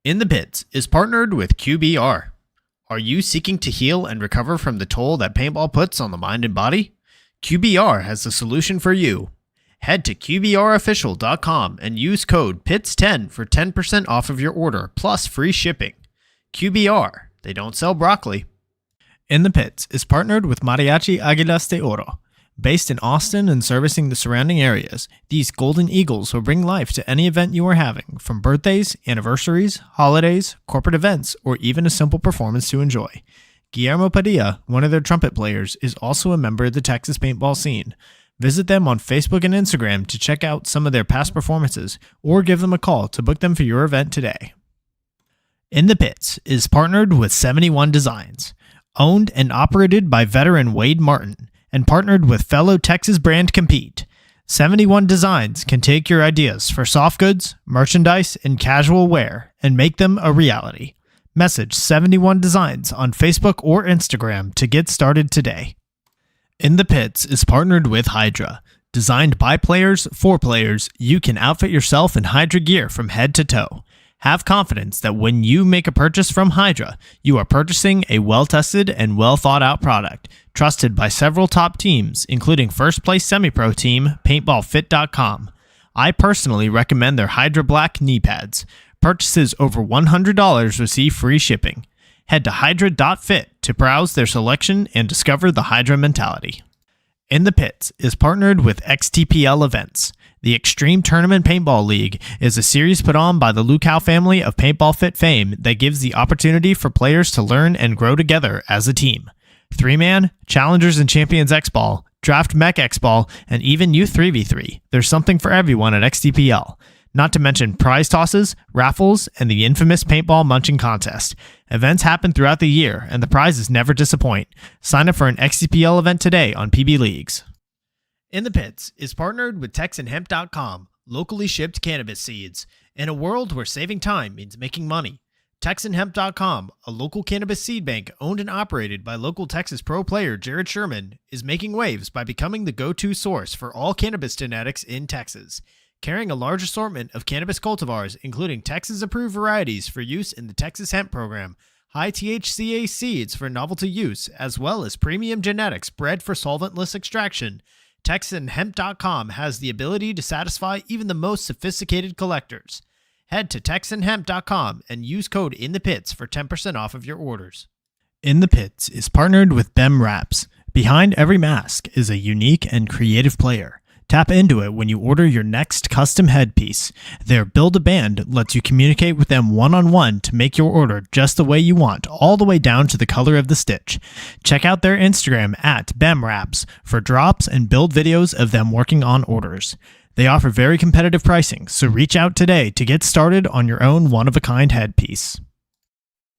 In the Pits is partnered with QBR. Are you seeking to heal and recover from the toll that paintball puts on the mind and body? QBR has the solution for you. Head to QBRofficial.com and use code PITS10 for 10% off of your order plus free shipping. QBR, they don't sell broccoli. In the Pits is partnered with Mariachi Águilas de Oro. Based in Austin and servicing the surrounding areas, these Golden Eagles will bring life to any event you are having, from birthdays, anniversaries, holidays, corporate events, or even a simple performance to enjoy. Guillermo Padilla, one of their trumpet players, is also a member of the Texas paintball scene. Visit them on Facebook and Instagram to check out some of their past performances, or give them a call to book them for your event today. In the Pits is partnered with 71 Designs. Owned and operated by veteran Wade Martin, and partnered with fellow Texas brand Compete. 71 Designs can take your ideas for soft goods, merchandise, and casual wear and make them a reality. Message 71 Designs on Facebook or Instagram to get started today. In the Pits is partnered with Hydra. Designed by players for players, you can outfit yourself in Hydra gear from head to toe. Have confidence that when you make a purchase from Hydra, you are purchasing a well-tested and well-thought-out product, trusted by several top teams, including first-place semi-pro team PaintballFit.com. I personally recommend their Hydra Black knee pads. Purchases over $100 receive free shipping. Head to hydra.fit to browse their selection and discover the Hydra mentality. In the Pits is partnered with XTPL Events. The Extreme Tournament Paintball League is a series put on by the Lukow family of Paintball Fit fame that gives the opportunity for players to learn and grow together as a team. 3-man, Challengers and Champions X-Ball, Draft Mech X-Ball, and even Youth 3v3. There's something for everyone at XTPL. Not to mention prize tosses, raffles, and the infamous paintball munching contest. Events happen throughout the year, and the prizes never disappoint. Sign up for an XTPL event today on PB Leagues. In the Pits is partnered with TexanHemp.com, locally shipped cannabis seeds. In a world where saving time means making money, TexanHemp.com, a local cannabis seed bank owned and operated by local Texas pro player Jared Sherman, is making waves by becoming the go-to source for all cannabis genetics in Texas. Carrying a large assortment of cannabis cultivars, including Texas-approved varieties for use in the Texas Hemp Program, high THCA seeds for novelty use, as well as premium genetics bred for solventless extraction, TexanHemp.com has the ability to satisfy even the most sophisticated collectors. Head to TexanHemp.com and use code INTHEPITS for 10% off of your orders. In the Pits is partnered with BEM Wraps. Behind every mask is a unique and creative player. Tap into it when you order your next custom headpiece. Their Build-A-Band lets you communicate with them one-on-one to make your order just the way you want, all the way down to the color of the stitch. Check out their Instagram at BEMWraps for drops and build videos of them working on orders. They offer very competitive pricing, so reach out today to get started on your own one-of-a-kind headpiece.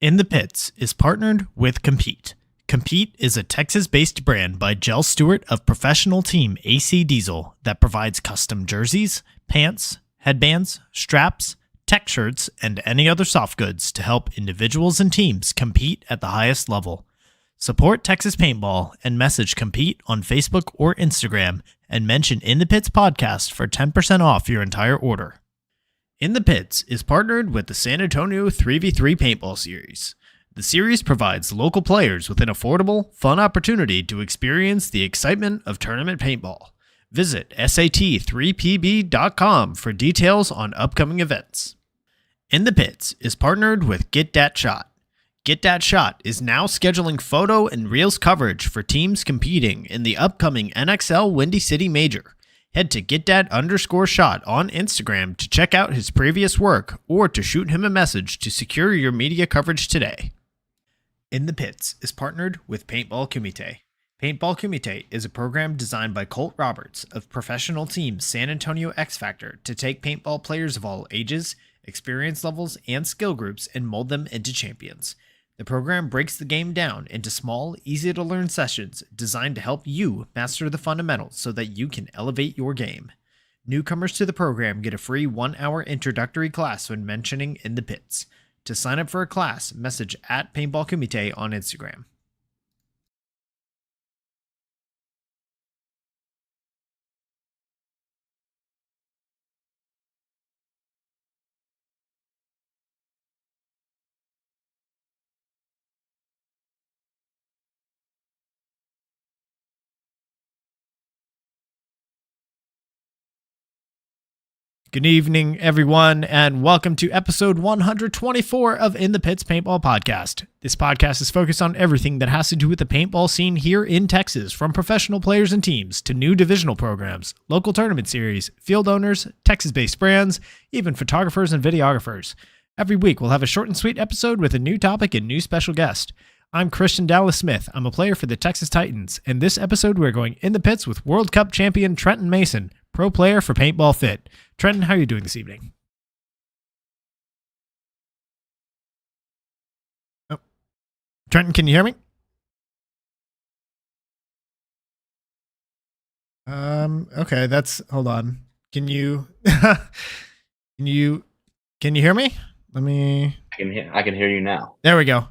In the Pits is partnered with Compete. Compete is a Texas-based brand by Jell Stewart of professional team AC Diesel that provides custom jerseys, pants, headbands, straps, tech shirts, and any other soft goods to help individuals and teams compete at the highest level. Support Texas Paintball and message Compete on Facebook or Instagram and mention In the Pits Podcast for 10% off your entire order. In the Pits is partnered with the San Antonio 3v3 Paintball Series. The series provides local players with an affordable, fun opportunity to experience the excitement of tournament paintball. Visit SAT3PB.com for details on upcoming events. In the Pits is partnered with Get Dat Shot. Get Dat Shot is now scheduling photo and reels coverage for teams competing in the upcoming NXL Windy City Major. Head to GetDat_shot on Instagram to check out his previous work or to shoot him a message to secure your media coverage today. In the Pits is partnered with Paintball Kumite. Paintball Kumite is a program designed by Colt Roberts of professional team San Antonio X Factor to take paintball players of all ages, experience levels, and skill groups and mold them into champions. The program breaks the game down into small, easy-to-learn sessions designed to help you master the fundamentals so that you can elevate your game. Newcomers to the program get a free 1-hour introductory class when mentioning In the Pits. To sign up for a class, message at Paintball Kumite on Instagram. Good evening, everyone, and welcome to episode 124 of In the Pits Paintball Podcast. This podcast is focused on everything that has to do with the paintball scene here in Texas, from professional players and teams to new divisional programs, local tournament series, field owners, Texas-based brands, even photographers and videographers. Every week, we'll have a short and sweet episode with a new topic and new special guest. I'm Christian Dallas Smith. I'm a player for the Texas Titans, and this episode we're going in the pits with World Cup champion Trenton Mason, pro player for Paintball Fit. Trenton, how are you doing this evening? Oh, Trenton, can you hear me? Okay, hold on. Can you can you hear me? I can hear you now. There we go.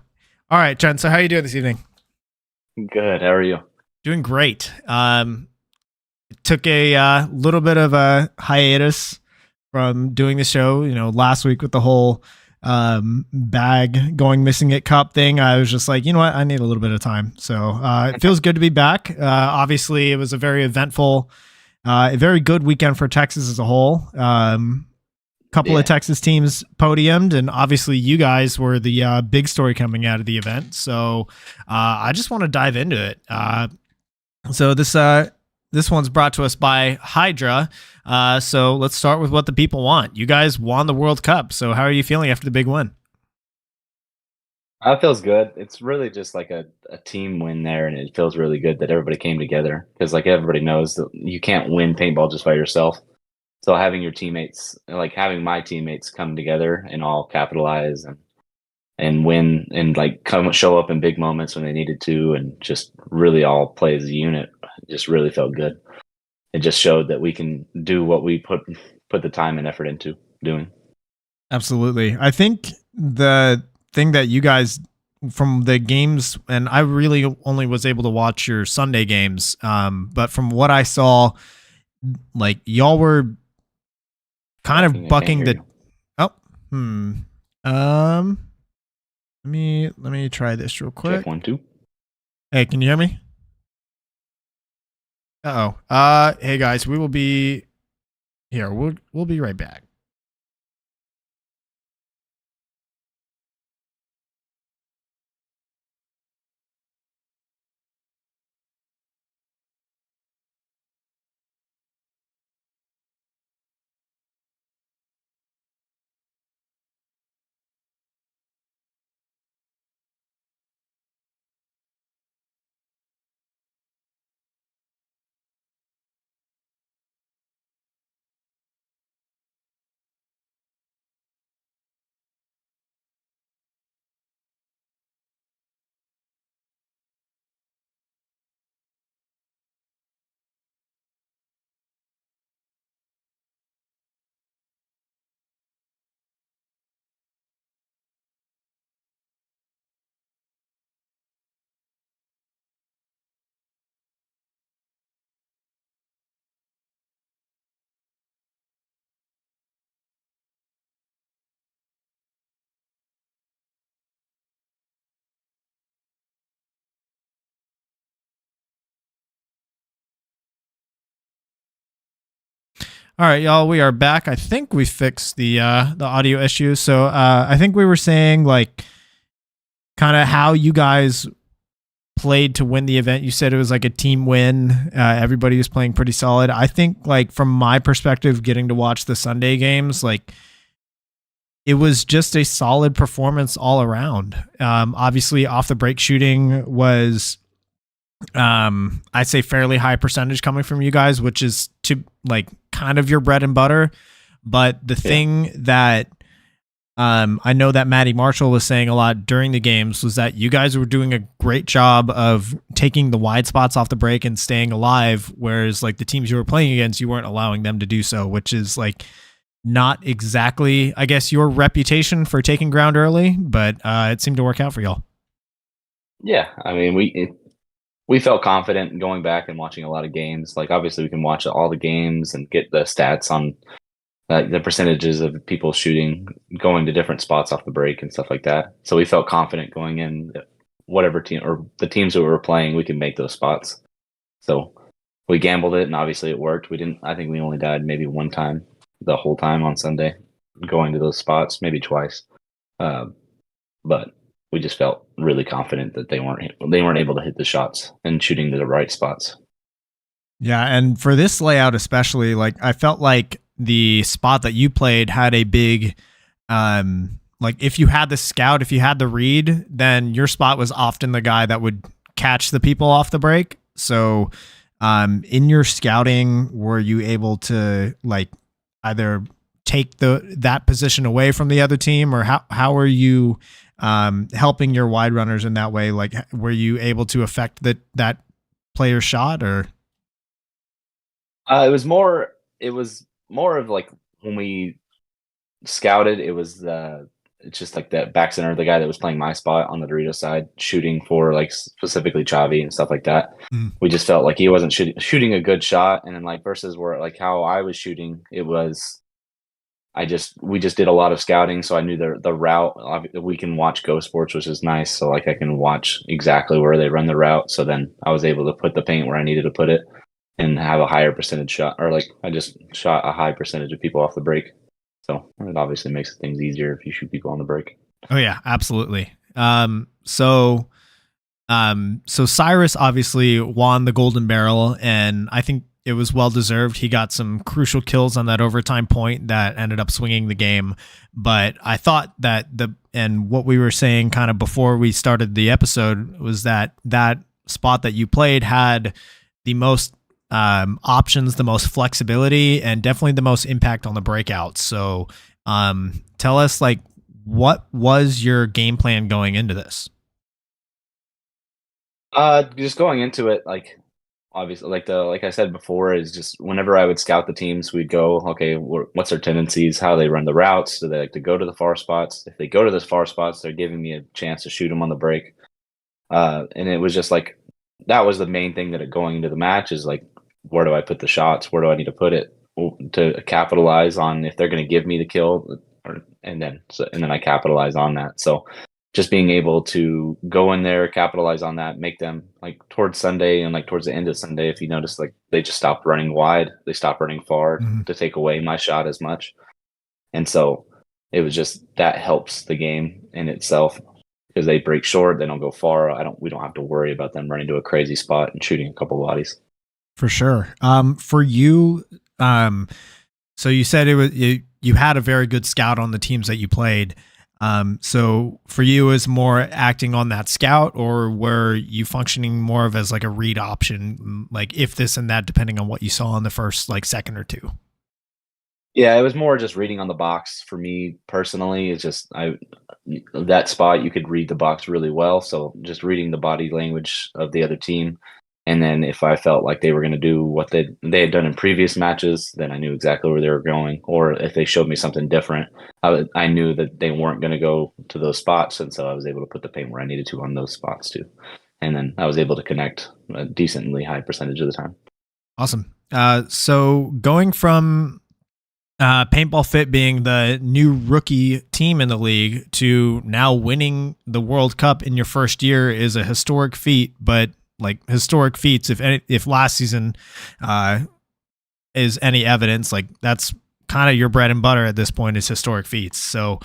All right, Trenton, so how are you doing this evening? Good. How are you? Doing great. Took a little bit of a hiatus from doing the show. Last week with the whole bag going missing at Cup thing, I was just like, you know what, I need a little bit of time. So it feels good to be back. Obviously, it was a very eventful, a very good weekend for Texas as a whole. Couple of Texas teams podiumed, and obviously you guys were the big story coming out of the event. So I just want to dive into it. So this one's brought to us by Hydra. So let's start with what the people want. You guys won the World Cup. So how are you feeling after the big win? It feels good. It's really just like a team win there, and it feels really good that everybody came together because, like, everybody knows that you can't win paintball just by yourself. So having your teammates, like having my teammates come together and all capitalize and win and like come show up in big moments when they needed to and just really all play as a unit, it just really felt good. It just showed that we can do what we put the time and effort into doing. Absolutely. I think the thing that you guys from the games, and I really only was able to watch your Sunday games, but from what I saw, like y'all were kind of bucking the let me try this real quick. Check 1 2. Hey, can you hear me? Hey guys, we will be here. We'll be right back. All right, y'all, we are back. I think we fixed the audio issue. So I think we were saying like kind of how you guys played to win the event. You said it was like a team win. Everybody was playing pretty solid. I think like from my perspective, getting to watch the Sunday games, like it was just a solid performance all around. Obviously off the break shooting was I'd say fairly high percentage coming from you guys, which is to like kind of your bread and butter. But the thing that I know that Maddie Marshall was saying a lot during the games was that you guys were doing a great job of taking the wide spots off the break and staying alive, whereas like the teams you were playing against, you weren't allowing them to do so, which is like not exactly, I guess, your reputation for taking ground early, but it seemed to work out for y'all. Yeah, I mean, we felt confident going back and watching a lot of games. Like, obviously, we can watch all the games and get the stats on the percentages of people shooting, going to different spots off the break and stuff like that. So we felt confident going in that whatever team or the teams that we were playing, we could make those spots. So we gambled it, and obviously it worked. I think we only died maybe one time the whole time on Sunday, going to those spots, maybe twice. But we just felt really confident that they weren't able to hit the shots and shooting to the right spots. Yeah, and for this layout especially, like I felt like the spot that you played had a big like if you had the scout, if you had the read, then your spot was often the guy that would catch the people off the break. So in your scouting, were you able to like either take that position away from the other team, or how are you helping your wide runners in that way? Like were you able to affect that player's shot, or It was more. It was more of like when we scouted. It's just like that back center, the guy that was playing my spot on the Dorito side, shooting for like specifically Chavi and stuff like that. Mm. We just felt like he wasn't shooting a good shot, and then like versus where like how I was shooting, it was we just did a lot of scouting, so I knew the route. We can watch Go Sports, which is nice. So like I can watch exactly where they run the route. So then I was able to put the paint where I needed to put it and have a higher percentage shot, or like I just shot a high percentage of people off the break. So it obviously makes things easier if you shoot people on the break. Oh yeah, absolutely. So Cyrus obviously won the Golden Barrel, and I think it was well deserved. He got some crucial kills on that overtime point that ended up swinging the game. But I thought that and what we were saying kind of before we started the episode was that spot that you played had the most options, the most flexibility, and definitely the most impact on the breakouts. So tell us, like, what was your game plan going into this? Just going into it, like obviously, like I said before, is just whenever I would scout the teams, we'd go, okay, what's their tendencies? How they run the routes? Do they like to go to the far spots? If they go to the far spots, they're giving me a chance to shoot them on the break. And it was just like that was the main thing that going into the match is like, where do I put the shots? Where do I need to put it to capitalize on if they're going to give me the kill, and then I capitalize on that. So just being able to go in there, capitalize on that, make them like towards Sunday and like towards the end of Sunday, if you notice, like they just stopped running wide, they stopped running far to take away my shot as much. And so it was just that helps the game in itself because they break short, they don't go far. We don't have to worry about them running to a crazy spot and shooting a couple bodies. For sure. For you, so you said you had a very good scout on the teams that you played. So for you, is more acting on that scout, or were you functioning more of as like a read option, like if this and that, depending on what you saw in the first like second or two? Yeah, it was more just reading on the box for me personally. It's just that spot you could read the box really well, so just reading the body language of the other team. And then if I felt like they were going to do what they had done in previous matches, then I knew exactly where they were going. Or if they showed me something different, I knew that they weren't going to go to those spots. And so I was able to put the paint where I needed to on those spots too. And then I was able to connect a decently high percentage of the time. Awesome. So going from Paintball Fit being the new rookie team in the league to now winning the World Cup in your first year is a historic feat, but like historic feats, if last season is any evidence, like that's kind of your bread and butter at this point is historic feats. So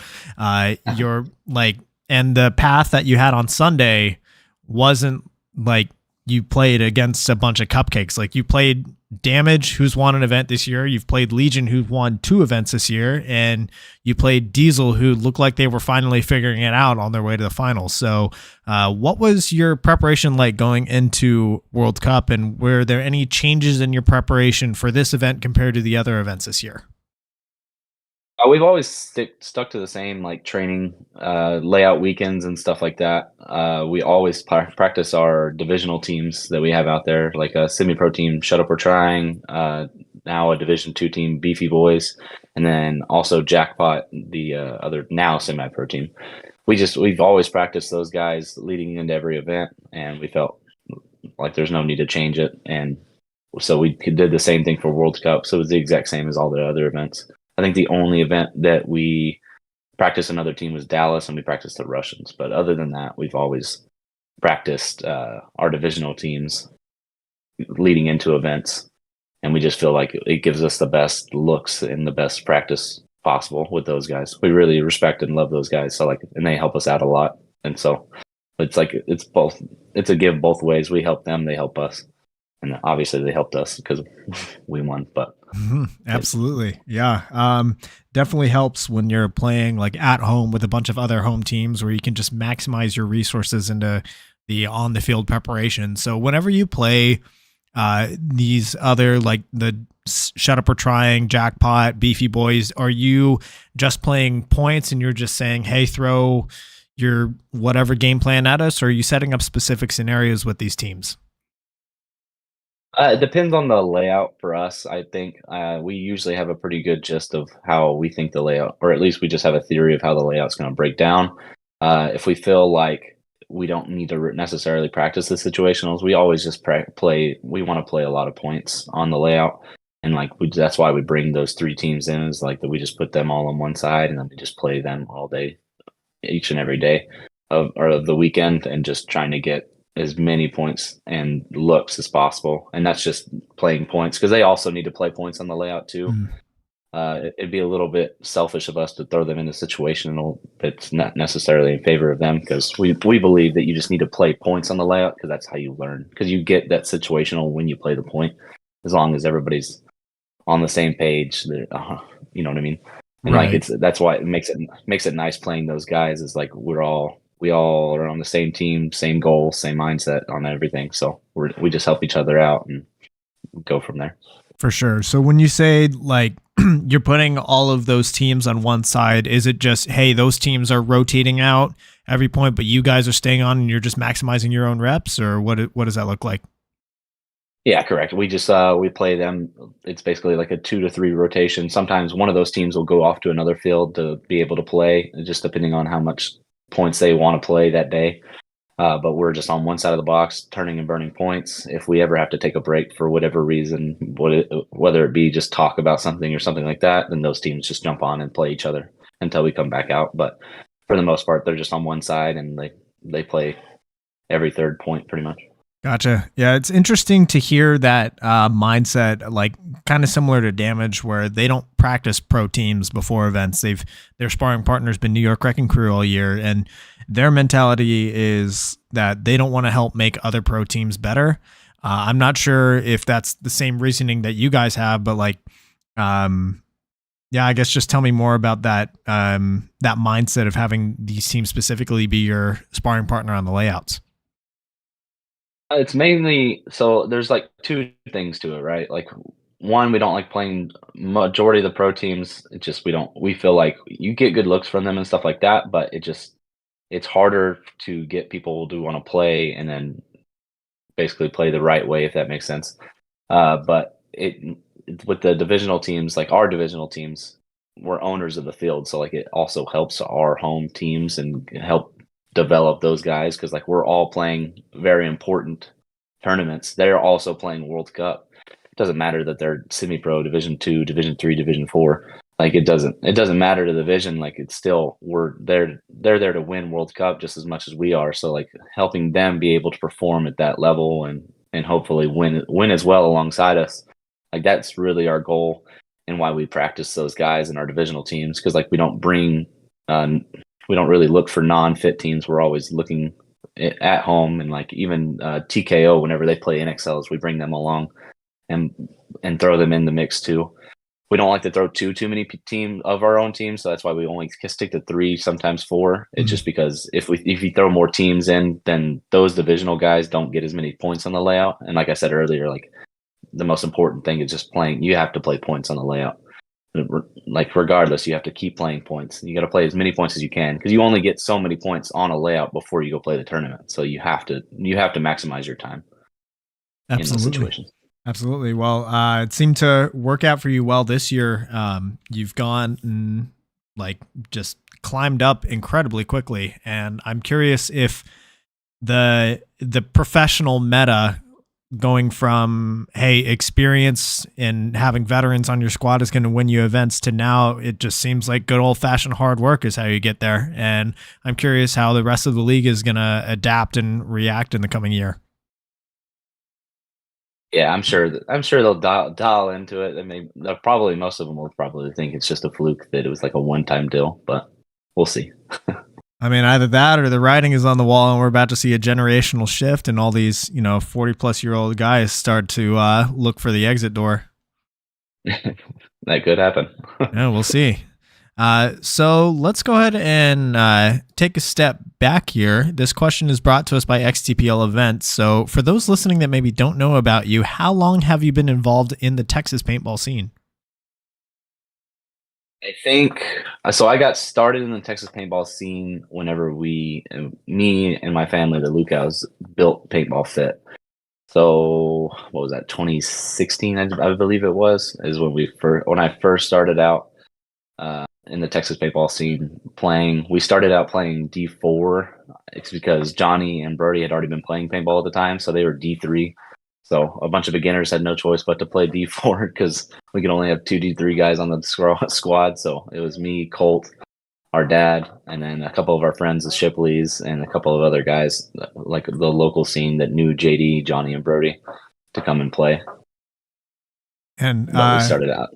you're like, and the path that you had on Sunday wasn't like you played against a bunch of cupcakes. Like you played Damage, who's won an event this year. You've played Legion, who've won 2 events this year, and you played Diesel, who looked like they were finally figuring it out on their way to the finals. So what was your preparation like going into World Cup, and were there any changes in your preparation for this event compared to the other events this year? We've always stuck to the same like training layout weekends and stuff like that. We always practice our divisional teams that we have out there, like a semi-pro team, Shut Up or Trying, now a Division 2 team, Beefy Boys, and then also Jackpot, the other now semi-pro team. We've always practiced those guys leading into every event, and we felt like there's no need to change it. And so we did the same thing for World Cup. So it was the exact same as all the other events. I think the only event that we practiced another team was Dallas, and we practiced the Russians. But other than that, we've always practiced our divisional teams leading into events. and we just feel like it gives us the best looks and the best practice possible with those guys. We really respect and love those guys. So like, and they help us out a lot. And so it's like, it's both, it's a give both ways. We help them, they help us. And obviously they helped us because we won, but absolutely. Yeah. Definitely helps when you're playing like at home with a bunch of other home teams where you can just maximize your resources into the on the field preparation. So whenever you play these other like the shut up or trying, jackpot, beefy boys, are you just playing points and you're just saying, hey, throw your whatever game plan at us, or are you setting up specific scenarios with these teams? It depends on the layout for us. I think we usually have a pretty good gist of how we think the layout, or at least we just have a theory of how the layout's going to break down. If we feel like we don't need to necessarily practice the situationals, we always just play. We want to play a lot of points on the layout, and like that's why we bring those three teams in. Is like that we just put them all on one side, and then we just play them all day, each and every day of the weekend, and just trying to get as many points and looks as possible. And that's just playing points because they also need to play points on the layout too. It'd be a little bit selfish of us to throw them in a situational that's not necessarily in favor of them, because we believe that you just need to play points on the layout because that's how you learn, because you get that situational when you play the point, as long as everybody's on the same page. You know what I mean? And Right. like that's why it makes it nice playing those guys, is like we all are on the same team, same goal, same mindset on everything. So we just help each other out and go from there. For sure. So when you say like you're putting all of those teams on one side, is it just, hey, those teams are rotating out every point, but you guys are staying on and you're just maximizing your own reps, or what does that look like? Yeah, correct. We just we play them. It's basically like a 2 to 3 rotation. Sometimes one of those teams will go off to another field to be able to play, just depending on how much points they want to play that day. But we're just on one side of the box, turning and burning points. If we ever have to take a break for whatever reason, whether it be just talk about something or something like that, then those teams just jump on and play each other until we come back out. But for the most part, they're just on one side and they play every third point pretty much. Gotcha. Yeah, it's interesting to hear that mindset, like kind of similar to Damage, where they don't practice pro teams before events. Their sparring partner's been New York Wrecking Crew all year, and their mentality is that they don't want to help make other pro teams better. I'm not sure if that's the same reasoning that you guys have, but like, yeah, I guess just tell me more about that that mindset of having these teams specifically be your sparring partner on the layouts. It's mainly, so there's like two things to it, right? Like one, we don't like playing majority of the pro teams. It's just we feel like you get good looks from them and stuff like that, but it's harder to get people to want to play and then basically play the right way, if that makes sense. But with the divisional teams, like our divisional teams, we're owners of the field, so like it also helps our home teams and help develop those guys, because like we're all playing very important tournaments. They're also playing World Cup. It doesn't matter that they're semi-pro, Division 2, Division 3, Division 4. Like it doesn't matter to the division. Like it's still, they're there to win World Cup just as much as we are. So like helping them be able to perform at that level and hopefully win as well alongside us. Like that's really our goal and why we practice those guys in our divisional teams, because like we don't really look for non-fit teams. We're always looking at home, and like even TKO, whenever they play NXLs, we bring them along and throw them in the mix too. We don't like to throw too many team of our own team, so that's why we only stick to 3, sometimes 4. It's just because if you throw more teams in, then those divisional guys don't get as many points on the layout. And like I said earlier, like the most important thing is just playing. You have to play points on the layout. Like regardless, you have to keep playing points. You got to play as many points as you can, because you only get so many points on a layout before you go play the tournament. So you have to maximize your time in those situations. Absolutely. Well, it seemed to work out for you well this year. You've gone and like just climbed up incredibly quickly, and I'm curious if the professional meta going from, hey, experience and having veterans on your squad is going to win you events, to now it just seems like good old fashioned hard work is how you get there. And I'm curious how the rest of the league is going to adapt and react in the coming year. Yeah, I'm sure they'll dial into it. I mean, probably most of them will probably think it's just a fluke that it was like a one-time deal, but we'll see. I mean, either that or the writing is on the wall and we're about to see a generational shift and all these, 40 plus year old guys start to look for the exit door. That could happen. Yeah, we'll see. So let's go ahead and take a step back here. This question is brought to us by XTPL Events. So for those listening that maybe don't know about you, how long have you been involved in the Texas paintball scene? I think so. I got started in the Texas paintball scene whenever me and my family, the Lucaus, built Paintball Fit. So what was that? 2016, I believe it was, is when I first started out in the Texas paintball scene playing. We started out playing D4. It's because Johnny and Brody had already been playing paintball at the time, so they were D3. So a bunch of beginners had no choice but to play D4 because we could only have two D3 guys on the squad. So it was me, Colt, our dad, and then a couple of our friends, the Shipleys, and a couple of other guys, like the local scene that knew JD, Johnny, and Brody to come and play. And we started out.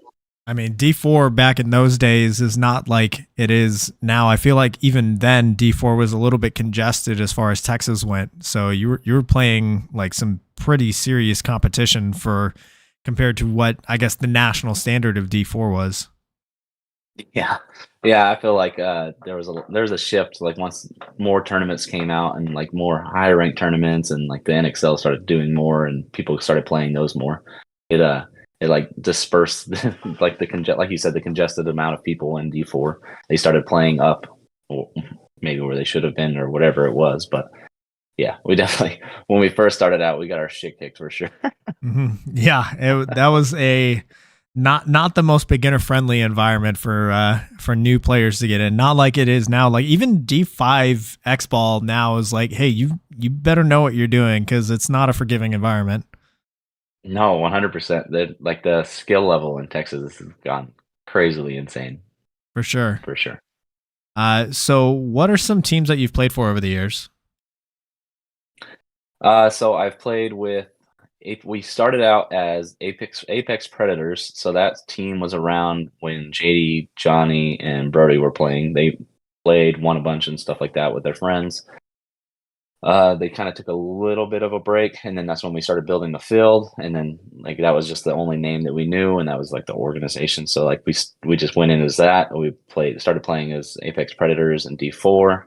I mean, D4 back in those days is not like it is now. I feel like even then D4 was a little bit congested as far as Texas went. So you were playing like some pretty serious competition compared to what I guess the national standard of D4 was. Yeah. I feel like there was a shift like once more tournaments came out and like more higher ranked tournaments and like the NXL started doing more and people started playing those more. It like dispersed like like you said, the congested amount of people in D4. They started playing up maybe where they should have been or whatever it was. But yeah, we definitely, when we first started out, we got our shit kicked for sure. Mm-hmm. Yeah, that was a not the most beginner friendly environment for new players to get in. Not like it is now. Like even D5 X Ball now is like, hey, you better know what you're doing because it's not a forgiving environment. No, 100%. Like the skill level in Texas has gone crazily insane. For sure. For sure. So what are some teams that you've played for over the years? So I've played with. We started out as Apex Predators, so that team was around when JD, Johnny, and Brody were playing. They won a bunch and stuff like that with their friends. They kind of took a little bit of a break, and then that's when we started building the field. And then like that was just the only name that we knew, and that was like the organization. So like we just went in as that. We started playing as Apex Predators and D4.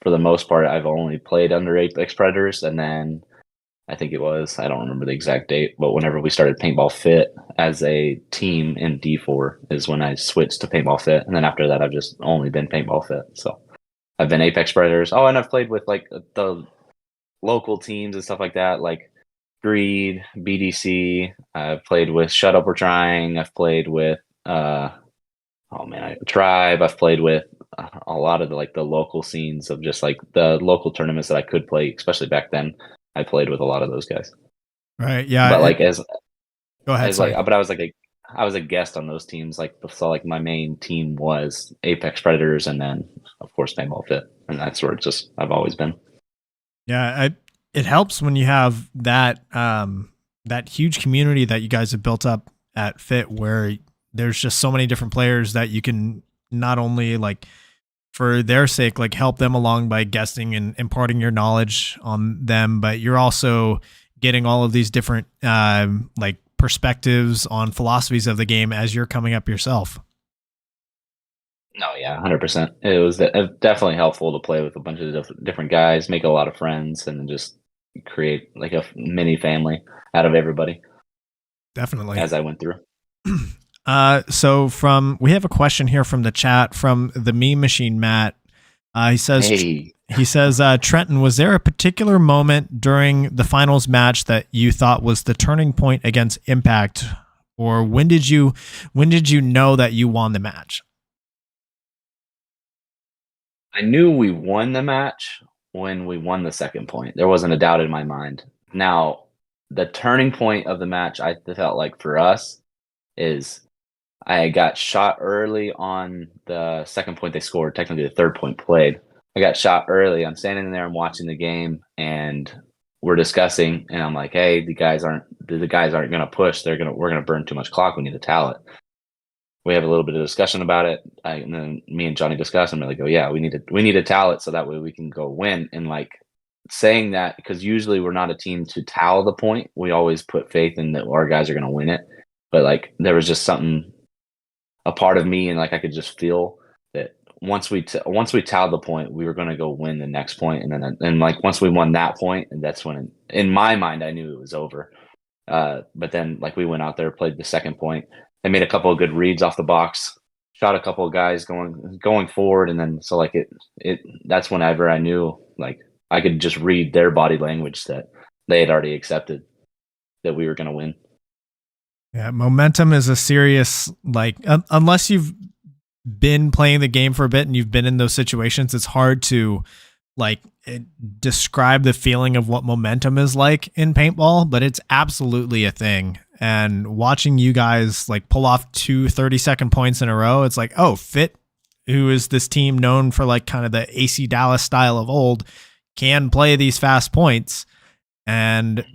For the most part, I've only played under Apex Predators, and then I think I don't remember the exact date, but whenever we started Paintball Fit as a team in D4 is when I switched to Paintball Fit, and then after that, I've just only been Paintball Fit. So. I've been Apex Predators. Oh, and I've played with like the local teams and stuff like that, like Greed, BDC. I've played with Shut Up We're Trying. I've played with Tribe. I've played with a lot of the local scenes of just like the local tournaments that I could play, especially back then. I played with a lot of those guys. Right. Yeah. But go ahead. But I was a guest on those teams. So like my main team was Apex Predators, and then of course Paintball Fit, and that's where I've always been. Yeah, it helps when you have that that huge community that you guys have built up at Fit, where there's just so many different players that you can not only like for their sake like help them along by guesting and imparting your knowledge on them, but you're also getting all of these different like perspectives on philosophies of the game as you're coming up yourself. No, yeah, 100%. It was definitely helpful to play with a bunch of different guys, make a lot of friends, and just create like a mini family out of everybody. Definitely. As I went through. So we have a question here from the chat from the meme machine, Matt. He says, hey. Trenton, was there a particular moment during the finals match that you thought was the turning point against Impact, or when did you know that you won the match? I knew we won the match when we won the second point. There wasn't a doubt in my mind. Now, the turning point of the match, I felt like for us, is I got shot early on the second point they scored, technically the third point played. I got shot early. I'm standing there, I'm watching the game, and we're discussing, and I'm like, hey, the guys aren't going to push. We're going to burn too much clock. We need to towel it. We have a little bit of discussion about it. And then me and Johnny discuss and really go, yeah, we need to towel it so that way we can go win. And like saying that, because usually we're not a team to towel the point. We always put faith in that our guys are going to win it. But like there was just something, a part of me, and like I could just feel that once we towed the point, we were going to go win the next point. And like once we won that point, and that's when in my mind I knew it was over. But then like we went out there, played the second point. I made a couple of good reads off the box, shot a couple of guys going forward, and then so like that's whenever I knew like I could just read their body language that they had already accepted that we were going to win. Yeah, momentum is a serious, like, unless you've been playing the game for a bit and you've been in those situations, it's hard to like describe the feeling of what momentum is like in paintball, but it's absolutely a thing. And watching you guys like pull off 2 30-second points in a row, it's like, oh, Fit, who is this team known for like kind of the AC Dallas style of old, can play these fast points and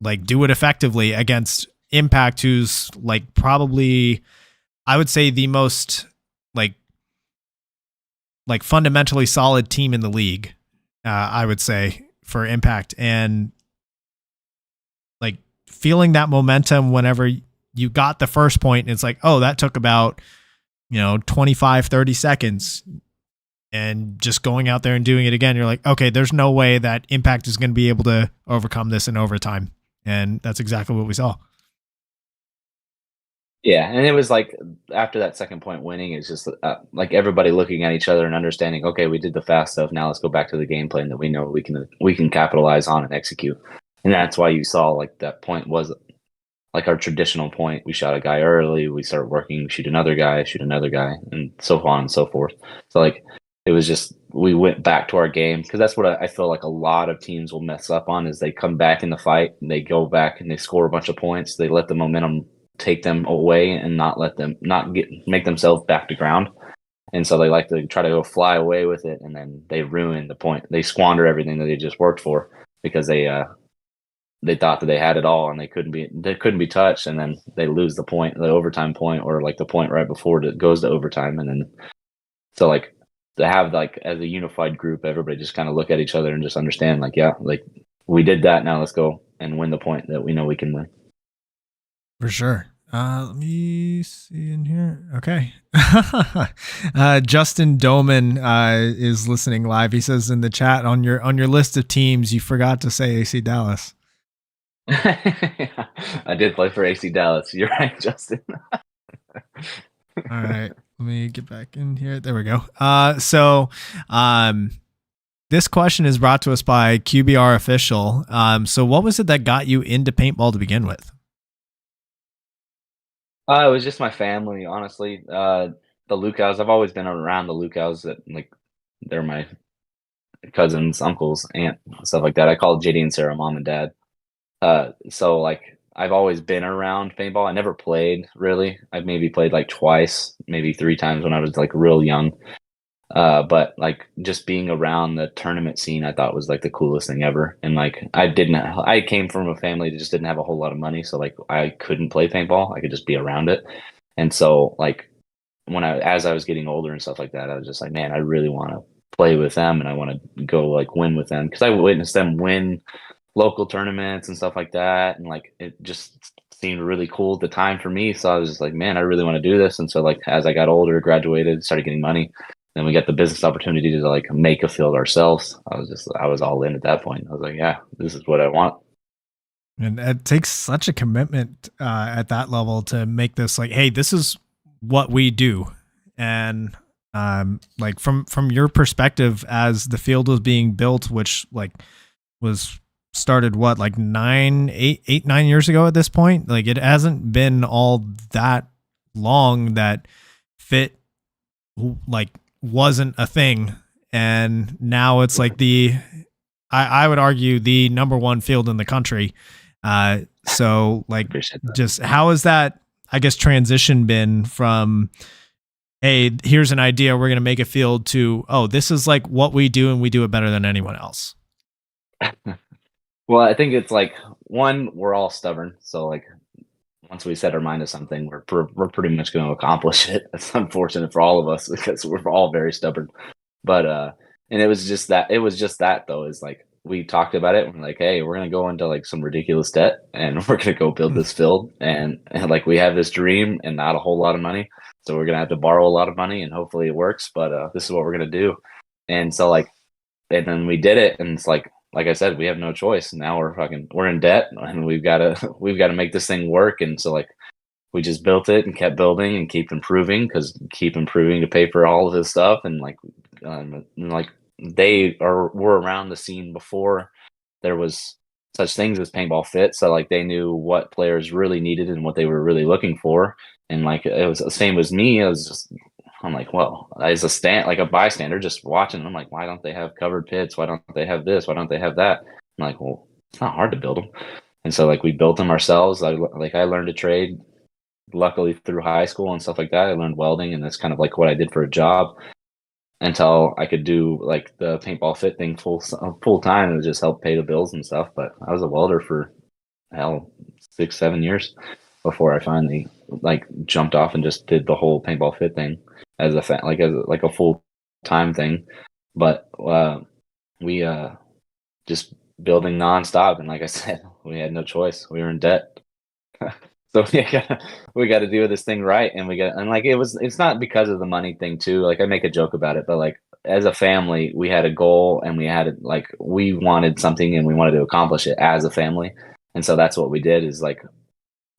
like do it effectively against Impact, who's like probably, I would say, the most like fundamentally solid team in the league, I would say, for Impact. And like feeling that momentum whenever you got the first point, and it's like, oh, that took about 25 30 seconds, and just going out there and doing it again, you're like, okay, there's no way that Impact is going to be able to overcome this in overtime. And that's exactly what we saw. Yeah, and it was like after that second point winning, it's just like everybody looking at each other and understanding, okay, we did the fast stuff. Now let's go back to the game plan that we know we can capitalize on and execute. And that's why you saw like that point was like our traditional point. We shot a guy early, we start working, shoot another guy, and so on and so forth. So like it was just we went back to our game, because that's what I feel like a lot of teams will mess up on, is they come back in the fight and they go back and they score a bunch of points. They let the momentum take them away and make themselves back to ground. And so they like to try to go fly away with it, and then they ruin the point. They squander everything that they just worked for, because they thought that they had it all and they couldn't be touched, and then they lose the overtime point, or like the point right before it goes to overtime. And then so like to have like as a unified group, everybody just kind of look at each other and just understand like, yeah, like we did that, now let's go and win the point that we know we can win. For sure. Let me see in here. Okay. Justin Doman is listening live. He says in the chat, on your list of teams, you forgot to say AC Dallas. I did play for AC Dallas. You're right, Justin. All right. Let me get back in here. There we go. So this question is brought to us by QBR Official. So what was it that got you into paintball to begin with? It was just my family, honestly. The Lukows. I've always been around the Lukows. That like they're my cousins, uncles, aunt, stuff like that. I call JD and Sarah mom and dad. So like I've always been around paintball. I never played really. I've maybe played like twice, maybe 3 times when I was like real young. But like just being around the tournament scene, I thought was like the coolest thing ever. And like I came from a family that just didn't have a whole lot of money, so like I couldn't play paintball. I could just be around it. And so like as I was getting older and stuff like that, I was just like, man, I really want to play with them, and I want to go like win with them, because I witnessed them win local tournaments and stuff like that, and like it just seemed really cool at the time for me. So I was just like, man, I really want to do this. And so like as I got older, graduated, started getting money, then we got the business opportunity to like make a field ourselves. I was all in at that point. I was like, yeah, this is what I want. And it takes such a commitment at that level to make this like, hey, this is what we do. And like from your perspective, as the field was being built, which like was started what, like 9 years ago at this point, like it hasn't been all that long that Fit like wasn't a thing, and now it's like I would argue the number 1 field in the country. So like just how has that, I guess, transition been from, hey, here's an idea, we're going to make a field, to, oh, this is like what we do and we do it better than anyone else? Well, I think it's like one, we're all stubborn, so like once we set our mind to something, we're pretty much going to accomplish it. It's unfortunate for all of us because we're all very stubborn. But and it was just that though, is like we talked about it and we're like, hey, we're gonna go into like some ridiculous debt and we're gonna go build this field and like we have this dream and not a whole lot of money. So we're gonna have to borrow a lot of money and hopefully it works, but this is what we're gonna do. And so like and then we did it and it's like I said, we have no choice. Now we're in debt and we've got to make this thing work. And so like we just built it and kept building and keep improving to pay for all of his stuff. And like were around the scene before there was such things as Paintball Fit. So like they knew what players really needed and what they were really looking for. And like it was the same as me. I'm like, well, as like a bystander, just watching. I'm like, why don't they have covered pits? Why don't they have this? Why don't they have that? I'm like, well, it's not hard to build them. And so like we built them ourselves. I learned to trade. Luckily through high school and stuff like that, I learned welding, and that's kind of like what I did for a job until I could do like the Paintball Fit thing full time and just help pay the bills and stuff. But I was a welder for hell 6-7 years before I finally like jumped off and just did the whole Paintball Fit thing as a full time thing. But we just building nonstop, and like I said, we had no choice. We were in debt. So we got to do this thing right, and it's not because of the money thing too. Like I make a joke about it, but like as a family, we had a goal and we wanted something and we wanted to accomplish it as a family, and so that's what we did. Is like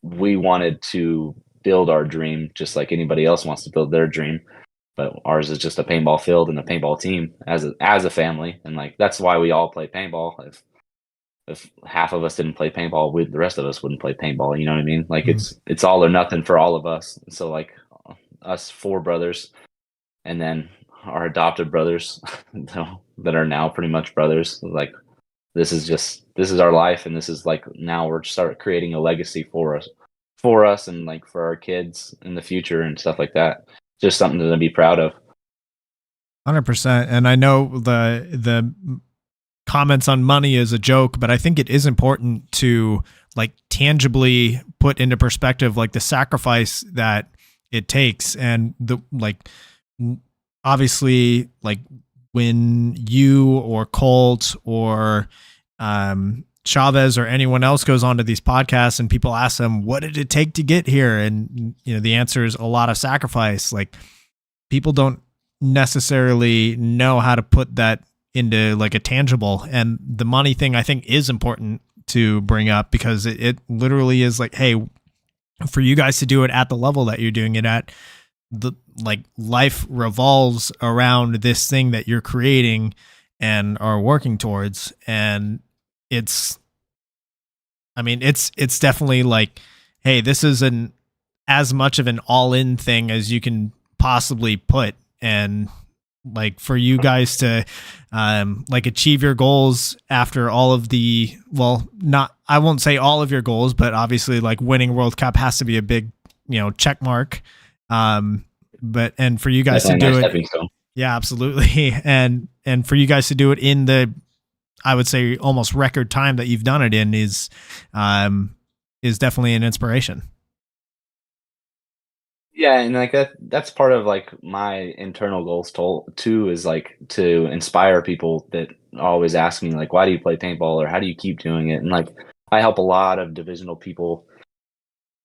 we wanted to build our dream just like anybody else wants to build their dream, but ours is just a paintball field and a paintball team as a family, and like that's why we all play paintball. If half of us didn't play paintball, the rest of us wouldn't play paintball. You know what I mean? Like it's all or nothing for all of us. So like us four brothers, and then our adopted brothers that are now pretty much brothers. Like this is our life, and this is like now we're start creating a legacy for us, and like for our kids in the future and stuff like that. Just something to be proud of. 100%. And I know the comments on money is a joke, but I think it is important to like tangibly put into perspective like the sacrifice that it takes. And the like obviously like when you or Colt or Chavez or anyone else goes onto these podcasts and people ask them, what did it take to get here? And the answer is a lot of sacrifice. Like people don't necessarily know how to put that into like a tangible, and the money thing I think is important to bring up because it literally is like, hey, for you guys to do it at the level that you're doing it at, the like life revolves around this thing that you're creating and are working towards. And it's definitely like, hey, this is as much of an all-in thing as you can possibly put. And like for you guys to like achieve your goals after all of I won't say all of your goals, but obviously like winning World Cup has to be a big, check mark. And for you guys to do it. Yeah, absolutely. And for you guys to do it in the, I would say almost record time that you've done it in is definitely an inspiration. Yeah, and like that's part of like my internal goals too, is like to inspire people that always ask me like, why do you play paintball or how do you keep doing it? And like I help a lot of divisional people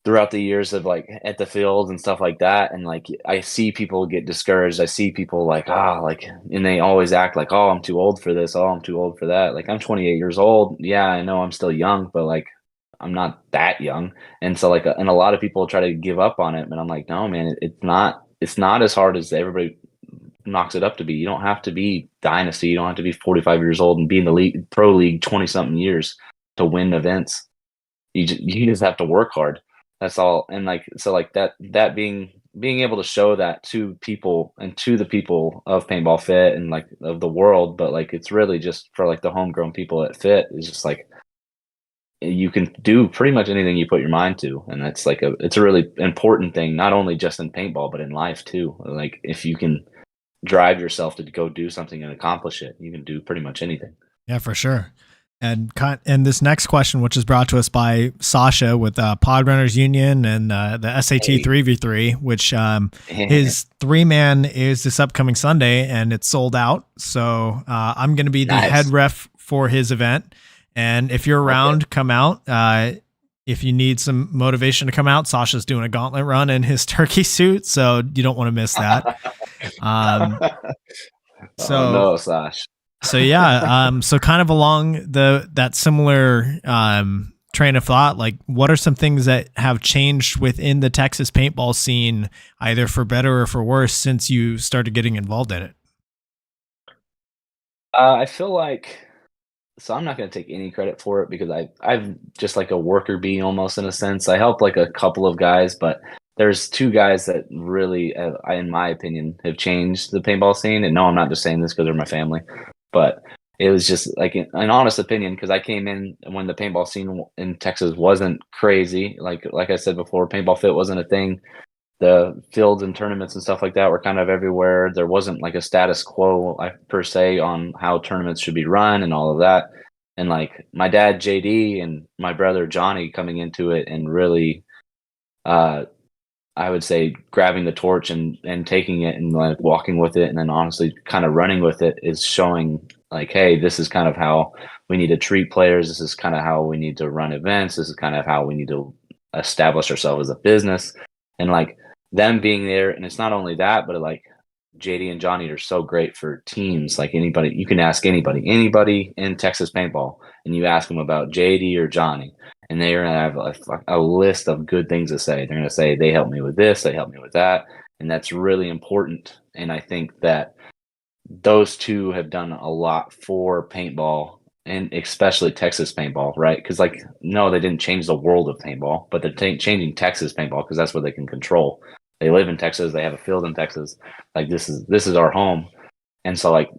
throughout the years of like at the field and stuff like that, and like I see people get discouraged. I see people like and they always act like, oh, I'm too old for this, oh, I'm too old for that. Like I'm 28 years old. Yeah, I know I'm still young, but like I'm not that young. And so like and a lot of people try to give up on it, but I'm like, no man, it's not as hard as everybody knocks it up to be. You don't have to be dynasty, you don't have to be 45 years old and be in the league, pro league 20 something years to win events. You just have to work hard. That's all. And like so like that being able to show that to people and to the people of Paintball Fit and like of the world, but like it's really just for like the homegrown people at Fit, is just like you can do pretty much anything you put your mind to. And that's like it's a really important thing, not only just in paintball, but in life too. Like if you can drive yourself to go do something and accomplish it, you can do pretty much anything. Yeah, for sure. And this next question, which is brought to us by Sasha with Pod Runners Union and the SAT 3v3, which his 3-man is this upcoming Sunday and it's sold out. So I'm going to be the head ref for his event. And if you're around, come out. If you need some motivation to come out, Sasha's doing a gauntlet run in his turkey suit, so you don't want to miss that. No, Sash. So yeah, so kind of along that similar train of thought, like what are some things that have changed within the Texas paintball scene, either for better or for worse, since you started getting involved in it? I feel like, so I'm not going to take any credit for it because I've just like a worker bee almost in a sense. I helped like a couple of guys, but there's 2 guys that really, in my opinion, have changed the paintball scene. And no, I'm not just saying this because they're my family, but it was just like an honest opinion because I came in when the paintball scene in Texas wasn't crazy. Like I said before, Paintball Fit wasn't a thing. The fields and tournaments and stuff like that were kind of everywhere. There wasn't like a status quo per se on how tournaments should be run and all of that. And like my dad, JD, and my brother, Johnny, coming into it and really, I would say grabbing the torch and taking it and like walking with it. And then honestly kind of running with it is showing like, hey, this is kind of how we need to treat players. This is kind of how we need to run events. This is kind of how we need to establish ourselves as a business. And like, them being there, and it's not only that, but like JD and Johnny are so great for teams. Like anybody, you can ask anybody in Texas paintball, and you ask them about JD or Johnny, and they're gonna have a list of good things to say. They're gonna say they helped me with this, they helped me with that, and that's really important. And I think that those 2 have done a lot for paintball, and especially Texas paintball, right? Because like, no, they didn't change the world of paintball, but they're changing Texas paintball because that's what they can control. They live in Texas. They have a field in Texas. Like this is our home. And so like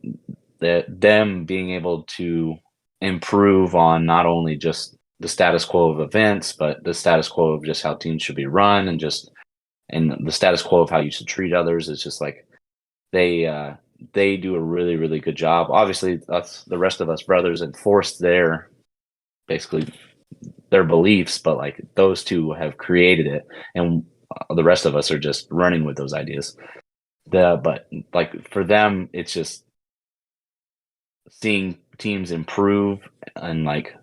them being able to improve on not only just the status quo of events, but the status quo of just how teams should be run and the status quo of how you should treat others is just like they do a really, really good job. Obviously that's the rest of us brothers enforced basically their beliefs, but like those 2 have created it. And the rest of us are just running with those ideas. But like for them, it's just seeing teams improve and like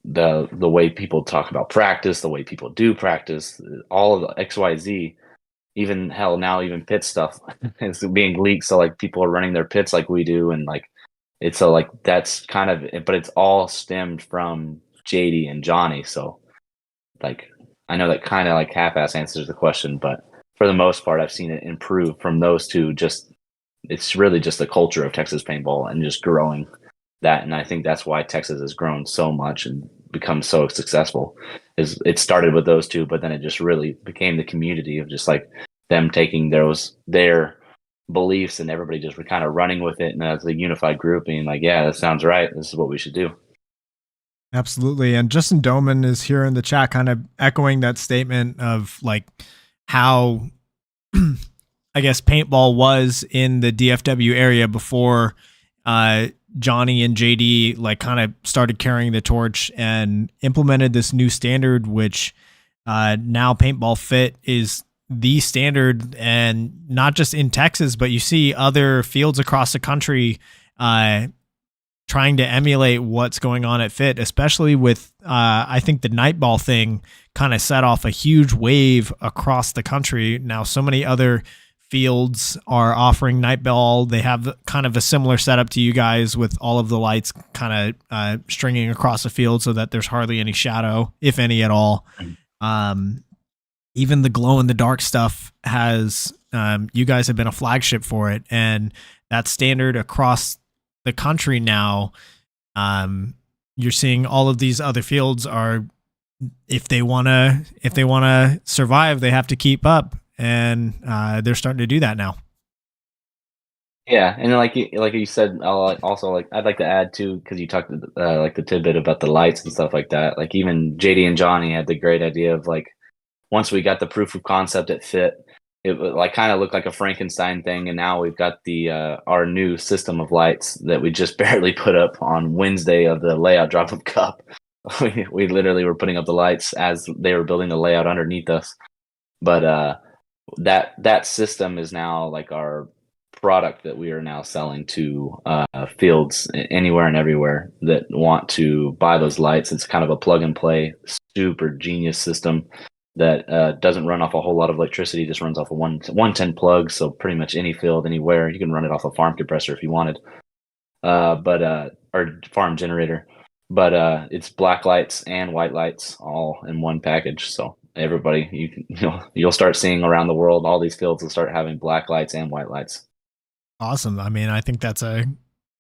the way people talk about practice, the way people do practice, all of the XYZ, even hell now even pit stuff is being leaked. So like people are running their pits like we do, and like it's like that's kind of it, but it's all stemmed from JD and Johnny. So like I know that kind of like half-ass answers the question, but for the most part, I've seen it improve from those 2. Just it's really just the culture of Texas paintball and just growing that. And I think that's why Texas has grown so much and become so successful. Is it started with those 2, but then it just really became the community of just like them taking their beliefs and everybody just kind of running with it, and as a unified group being like, yeah, that sounds right. This is what we should do. Absolutely. And Justin Doman is here in the chat kind of echoing that statement of like how I guess paintball was in the DFW area before Johnny and JD like kind of started carrying the torch and implemented this new standard, which now Paintball Fit is the standard, and not just in Texas, but you see other fields across the country trying to emulate what's going on at Fit, especially with, I think the Nightball thing kind of set off a huge wave across the country. Now, so many other fields are offering Nightball. They have kind of a similar setup to you guys with all of the lights kind of stringing across the field so that there's hardly any shadow, if any at all. Even the glow in the dark stuff has, you guys have been a flagship for it. And that standard across the country now, you're seeing all of these other fields are, if they want to survive, they have to keep up, and they're starting to do that now. Yeah, and like you said, also like I'd like to add too, because you talked like the tidbit about the lights and stuff like that. Like even JD and Johnny had the great idea of like, once we got the proof of concept at Fit, it like kind of looked like a Frankenstein thing. And now we've got the our new system of lights that we just barely put up on Wednesday of the layout drop of cup. We literally were putting up the lights as they were building the layout underneath us. But that system is now like our product that we are now selling to fields anywhere and everywhere that want to buy those lights. It's kind of a plug and play, super genius system that doesn't run off a whole lot of electricity, just runs off a 110 plug. So pretty much any field, anywhere, you can run it off a farm compressor if you wanted, or farm generator. But it's black lights and white lights all in one package. So everybody, you'll start seeing around the world, all these fields will start having black lights and white lights. Awesome. I mean, I think that's a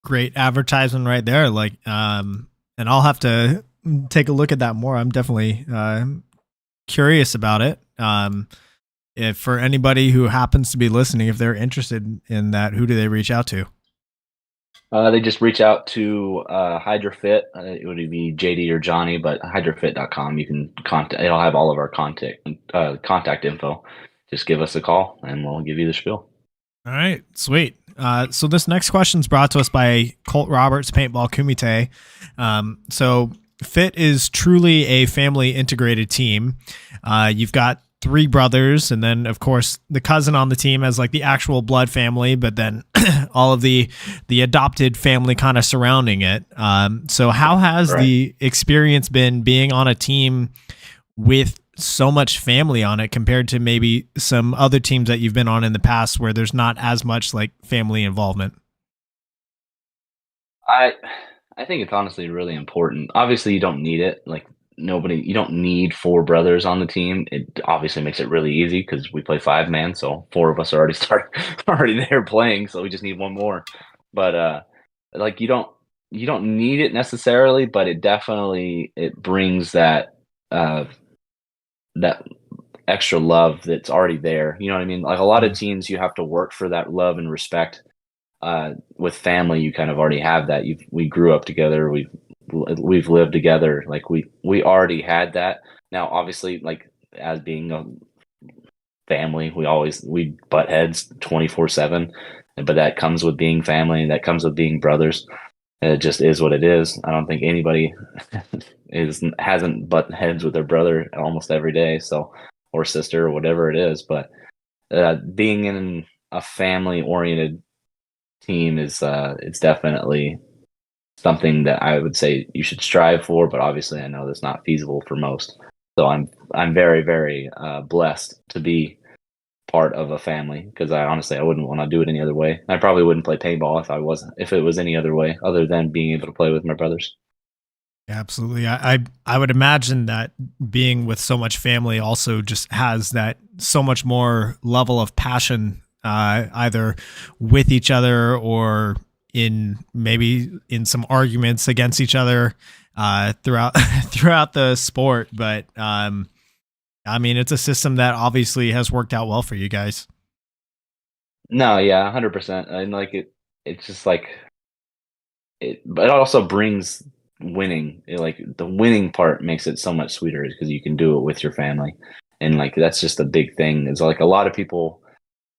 great advertisement right there. Like, and I'll have to take a look at that more. I'm definitely curious about it. If for anybody who happens to be listening, if they're interested in that, who do they reach out to? They just reach out to HydroFit. It would be JD or Johnny, but hydrofit.com. You can contact. It'll have all of our contact info. Just give us a call, and we'll give you the spiel. All right, sweet. So this next question is brought to us by Colt Roberts Paintball Kumite. So Fit is truly a family integrated team. You've got 3 brothers, and then of course the cousin on the team as like the actual blood family, but then all of the adopted family kind of surrounding it. So how has the experience been being on a team with so much family on it compared to maybe some other teams that you've been on in the past where there's not as much like family involvement? I think it's honestly really important. Obviously you don't need it. Like you don't need 4 brothers on the team. It obviously makes it really easy because we play 5-man. So 4 of us are already there playing. So we just need 1 more. But like you don't need it necessarily, but it definitely, it brings that extra love that's already there. You know what I mean? Like a lot of teams, you have to work for that love and respect. With family, you kind of already have that. We grew up together. We've lived together. Like we already had that. Now, obviously, like as being a family, we butt heads 24/7. But that comes with being family, and that comes with being brothers. And it just is what it is. I don't think anybody hasn't butt heads with their brother almost every day, or sister or whatever it is. But being in a family oriented team is it's definitely something that I would say you should strive for. But obviously, I know that's not feasible for most. So I'm very, very blessed to be part of a family, because I wouldn't want to do it any other way. I probably wouldn't play paintball if it was any other way other than being able to play with my brothers. Absolutely. I would imagine that being with so much family also just has that so much more level of passion, either with each other or in some arguments against each other throughout the sport. But I mean, it's a system that obviously has worked out well for you guys. No, yeah, 100%. And like it's just like but it also brings winning. Like the winning part makes it so much sweeter because you can do it with your family, and like that's just a big thing. It's like a lot of people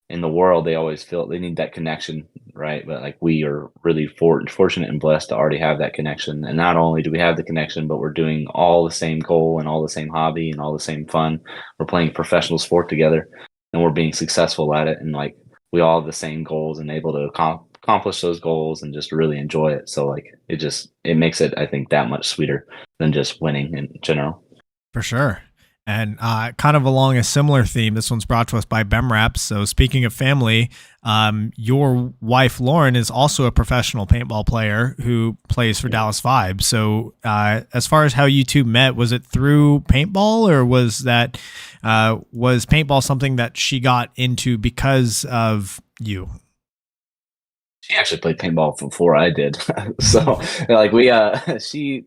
in the world, they always feel they need that connection, right? But like we are really fortunate and blessed to already have that connection. And not only do we have the connection, but we're doing all the same goal and all the same hobby and all the same fun. We're playing professional sport together, and we're being successful at it. And like we all have the same goals and able to accomplish those goals and just really enjoy it. So like it makes it, I think, that much sweeter than just winning in general. For sure. And kind of along a similar theme, this one's brought to us by BEMRAP. So speaking of family, your wife, Lauren, is also a professional paintball player who plays for Dallas Vibe. So as far as how you two met, was it through paintball, or was paintball something that she got into because of you? She actually played paintball before I did. So like me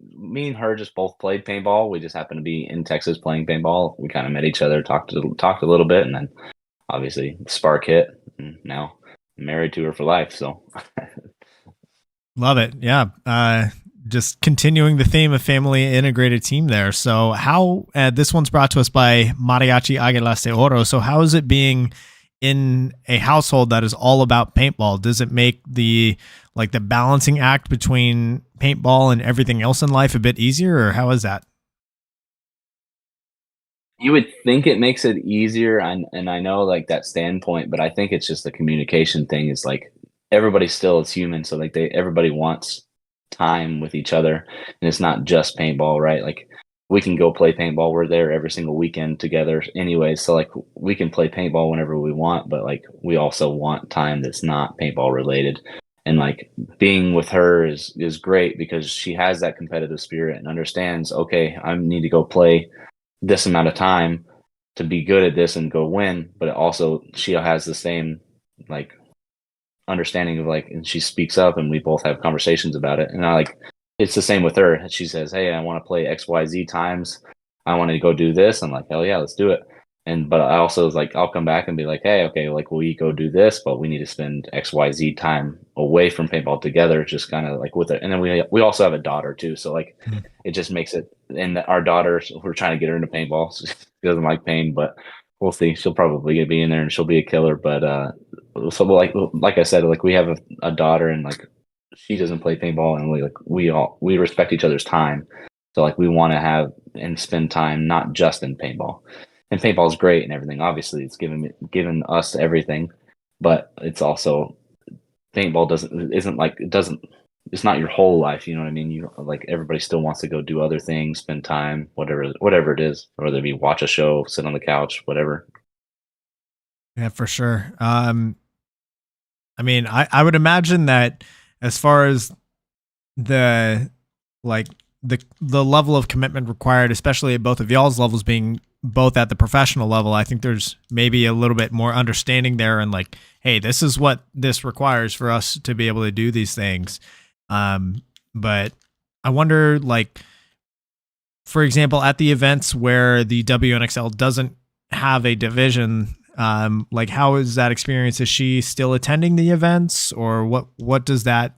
and her just both played paintball. We just happened to be in Texas playing paintball. We kind of met each other, talked a little bit, and then obviously spark hit, and now I'm married to her for life. So love it. Yeah. Just continuing the theme of family integrated team there. So how, this one's brought to us by Mariachi Águilas de Oro. So how is it being in a household that is all about paintball, does it make the balancing act between paintball and everything else in life a bit easier, or how is that? You would think it makes it easier, and I know like that standpoint, but I think it's just the communication thing. Is like everybody still is human, so like everybody wants time with each other, and it's not just paintball, right? Like we can go play paintball. We're there every single weekend together anyway, so like we can play paintball whenever we want, but like we also want time that's not paintball related. And like being with her is great because she has that competitive spirit and understands, okay, I need to go play this amount of time to be good at this and go win, but also she has the same like understanding of like, and she speaks up and we both have conversations about it. And I like, it's the same with her. She says, hey, I want to play XYZ times. I want to go do this. I'm like, hell yeah, let's do it. But I also was like, I'll come back and be like, hey, okay, like we go do this, but we need to spend XYZ time away from paintball together, just kind of like with it. And then we also have a daughter too. So like it just makes it, and our daughter, we're trying to get her into paintball. She doesn't like pain, but we'll see. She'll probably be in there and she'll be a killer. But so like I said, like we have a daughter and like she doesn't play paintball, and we respect each other's time. So like we want to have and spend time not just in paintball. And paintball is great and everything. Obviously, it's given us everything, but it's also paintball it's not your whole life. You know what I mean? You like everybody still wants to go do other things, spend time, whatever it is, whether it be watch a show, sit on the couch, whatever. Yeah, for sure. I mean, I would imagine that as far as the like the level of commitment required, especially at both of y'all's levels being both at the professional level, I think there's maybe a little bit more understanding there and like, hey, this is what this requires for us to be able to do these things. But I wonder, like, for example, at the events where the WNXL doesn't have a division, like how is that experience? Is she still attending the events, or what does that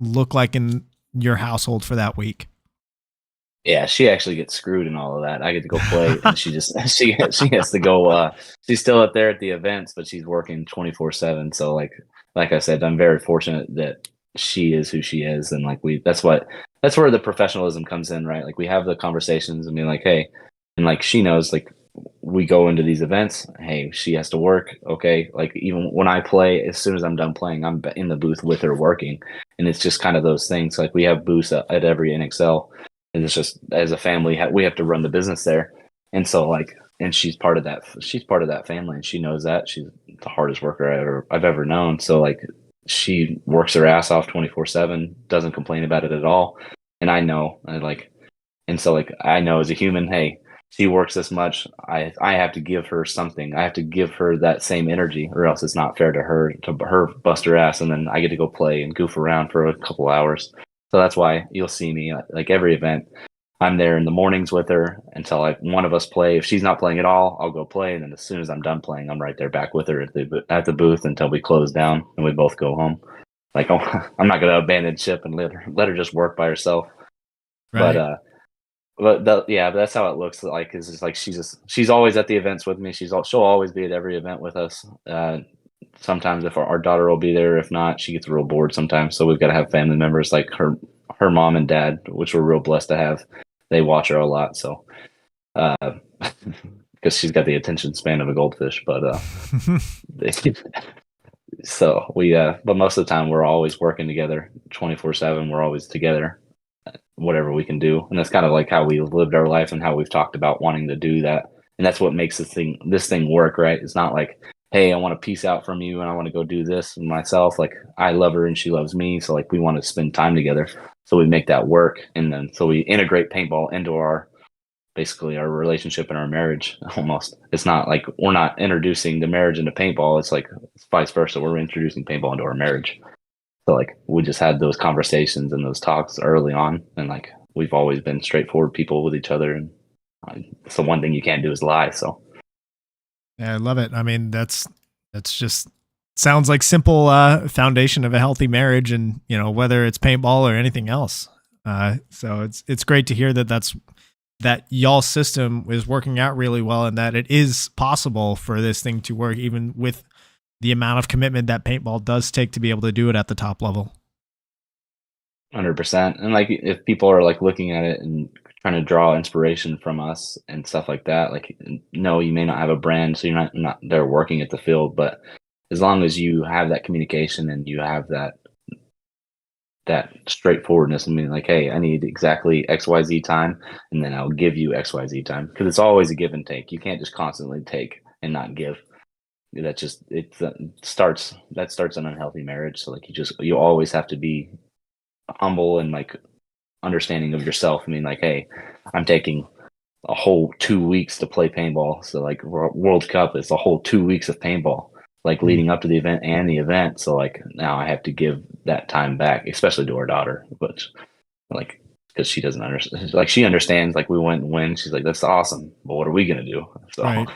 look like in your household for that week? Yeah, she actually gets screwed in all of that. I get to go play, and she has to go. She's still up there at the events, but she's working 24/7. So like I said, I'm very fortunate that she is who she is, and like that's where the professionalism comes in, right? Like we have the conversations and be like, hey, and like she knows, like we go into these events. Hey, she has to work. Okay, like even when I play, as soon as I'm done playing, I'm in the booth with her working, and it's just kind of those things. Like we have booths at every NXL. And it's just as a family, we have to run the business there. And so like, and she's part of that. She's part of that family, and she knows that. She's the hardest worker I've ever known. So like, she works her ass off 24/7, doesn't complain about it at all. And I know, and so like, I know as a human, hey, she works this much. I have to give her something. I have to give her that same energy, or else it's not fair to her bust her ass, and then I get to go play and goof around for a couple hours. So that's why you'll see me like every event. I'm there in the mornings with her until like one of us play. If she's not playing at all, I'll go play, and then as soon as I'm done playing, I'm right there back with her at the booth until we close down and we both go home. Like I'm not gonna abandon ship and let her just work by herself. Right. But that's how it looks like. Is like she's always at the events with me. She'll always be at every event with us. Sometimes if our daughter will be there, if not, she gets real bored sometimes. So we've got to have family members like her mom and dad, which we're real blessed to have. They watch her a lot, so because she's got the attention span of a goldfish. But so but most of the time we're always working together, 24/7. We're always together, whatever we can do, and that's kind of like how we lived our life and how we've talked about wanting to do that. And that's what makes this thing work, right? It's not like, hey, I want to peace out from you and I want to go do this myself. Like I love her and she loves me. So like we want to spend time together. So we make that work. And then so we integrate paintball into our relationship and our marriage almost. It's not like we're not introducing the marriage into paintball. It's like it's vice versa. We're introducing paintball into our marriage. So like we just had those conversations and those talks early on. And like we've always been straightforward people with each other. And it's the one thing you can't do is lie. So. Yeah, I love it. I mean, that's just sounds like simple foundation of a healthy marriage, and you know, whether it's paintball or anything else. So it's great to hear that y'all's system is working out really well, and that it is possible for this thing to work even with the amount of commitment that paintball does take to be able to do it at the top level. 100%. And like, if people are like looking at it and trying to draw inspiration from us and stuff like that, like, no, you may not have a brand, so you're not there working at the field, but as long as you have that communication and you have that straightforwardness, I mean, like, hey, I need exactly XYZ time, and then I'll give you XYZ time, because it's always a give and take. You can't just constantly take and not give. That just starts an unhealthy marriage. So like, you always have to be humble and like understanding of yourself. I mean, like, hey, I'm taking a whole 2 weeks to play paintball, so like World Cup is a whole 2 weeks of paintball, like leading up to the event and the event. So like, now I have to give that time back, especially to our daughter, which like, because she doesn't understand, like, she understands, like, we went and win, she's like, that's awesome, but what are we gonna do? So Right.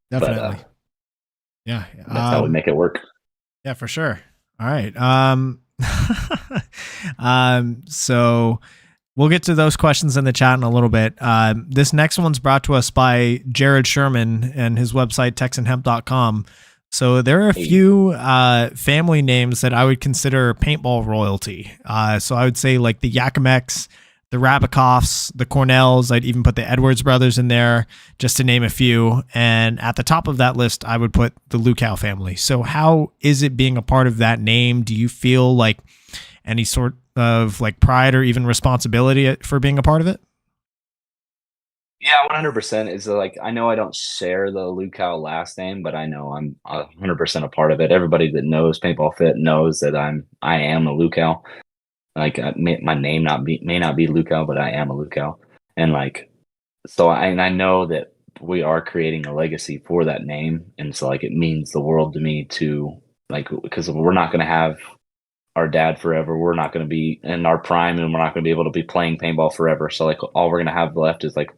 Definitely. But, yeah. that's how we make it work. Yeah, for sure. All right. So we'll get to those questions in the chat in a little bit. This next one's brought to us by Jared Sherman and his website, texanhemp.com. So there are a few family names that I would consider paintball royalty. So I would say like the Yakimex, the Rabikoffs, the Cornells. I'd even put the Edwards brothers in there, just to name a few. And at the top of that list, I would put the Lukow family. So how is it being a part of that name? Do you feel like any sort of like pride or even responsibility for being a part of it? Yeah, 100%. Is like, I know I don't share the Lukow last name, but I know I'm 100% a part of it. Everybody that knows Paintball Fit knows that I am a Lukow. Like, my name may not be Lukow, but I am a Lukow. And like, so I know that we are creating a legacy for that name, and so like, it means the world to me to, like, because we're not going to have our dad forever. We're not going to be in our prime, and we're not going to be able to be playing paintball forever. So like, all we're going to have left is like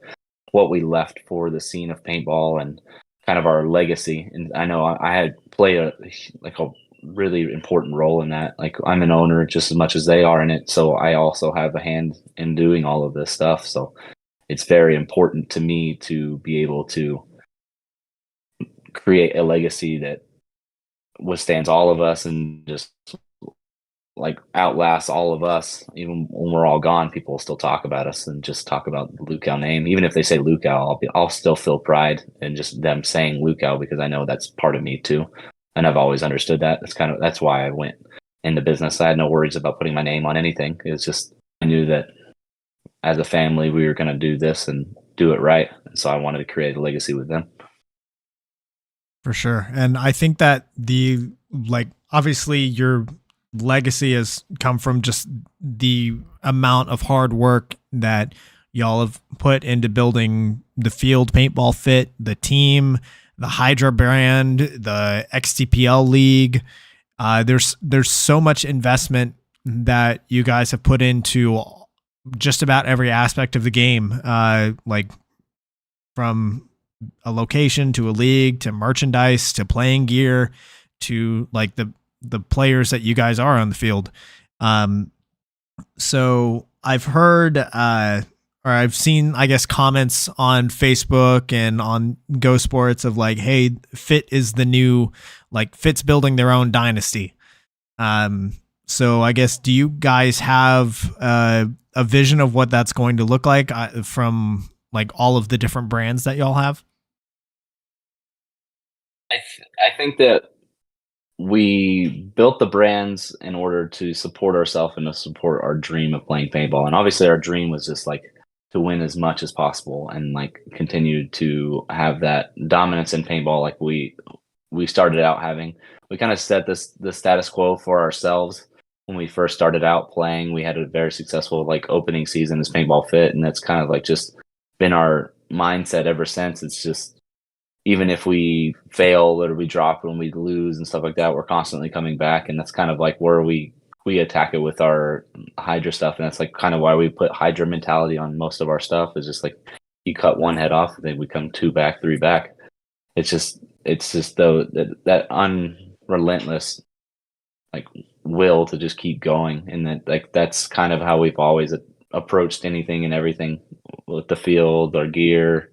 what we left for the scene of paintball and kind of our legacy. And I know I had played a really important role in that. Like, I'm an owner just as much as they are in it, so I also have a hand in doing all of this stuff. So it's very important to me to be able to create a legacy that withstands all of us and just like outlasts all of us. Even when we're all gone, people will still talk about us and just talk about the Lukow name. Even if they say Lukow, I'll still feel pride in just them saying Lukow, because I know that's part of me too. And I've always understood that. That's why I went into business. I had no worries about putting my name on anything. It's just, I knew that as a family, we were going to do this and do it right. So I wanted to create a legacy with them. For sure. And I think that obviously your legacy has come from just the amount of hard work that y'all have put into building the field Paintball Fit, the team, the Hydra brand, the XTPL league. There's so much investment that you guys have put into just about every aspect of the game, like from a location to a league to merchandise to playing gear to like the players that you guys are on the field. So I've heard or I've seen, I guess, comments on Facebook and on Go Sports of like, hey, Fit is the new, like, Fit's building their own dynasty. So I guess, do you guys have a vision of what that's going to look like from like all of the different brands that y'all have? I think that we built the brands in order to support ourselves and to support our dream of playing paintball. And obviously our dream was just like to win as much as possible and like continue to have that dominance in paintball like we started out having. We kind of set the status quo for ourselves when we first started out playing. We had a very successful like opening season as Paintball Fit, and that's kind of like just been our mindset ever since. It's just, even if we fail or we drop and we lose and stuff like that, we're constantly coming back. And that's kind of like where we attack it with our Hydra stuff. And that's like kind of why we put Hydra mentality on most of our stuff. Is just like, you cut one head off, then we come 2 back, 3 back. It's just though that unrelentless like will to just keep going. And that like, that's kind of how we've always approached anything and everything with the field, our gear,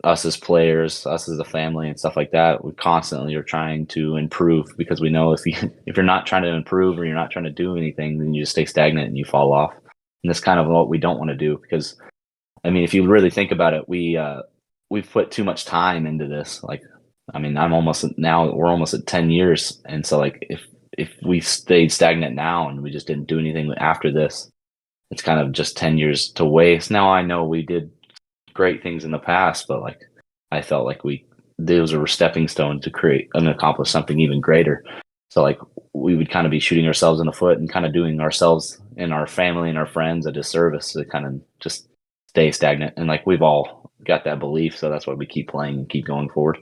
us as players, us as a family and stuff like that, we constantly are trying to improve, because we know if you're not trying to improve or you're not trying to do anything, then you just stay stagnant and you fall off. And that's kind of what we don't want to do, because I mean, if you really think about it, we've put too much time into this. Like, I mean, we're almost at 10 years. And so like if we stayed stagnant now and we just didn't do anything after this, it's kind of just 10 years to waste. Now I know we did great things in the past, but like I felt like those were stepping stones to create and accomplish something even greater. So like we would kind of be shooting ourselves in the foot and kind of doing ourselves and our family and our friends a disservice to kind of just stay stagnant. And like we've all got that belief, so that's why we keep playing and keep going forward.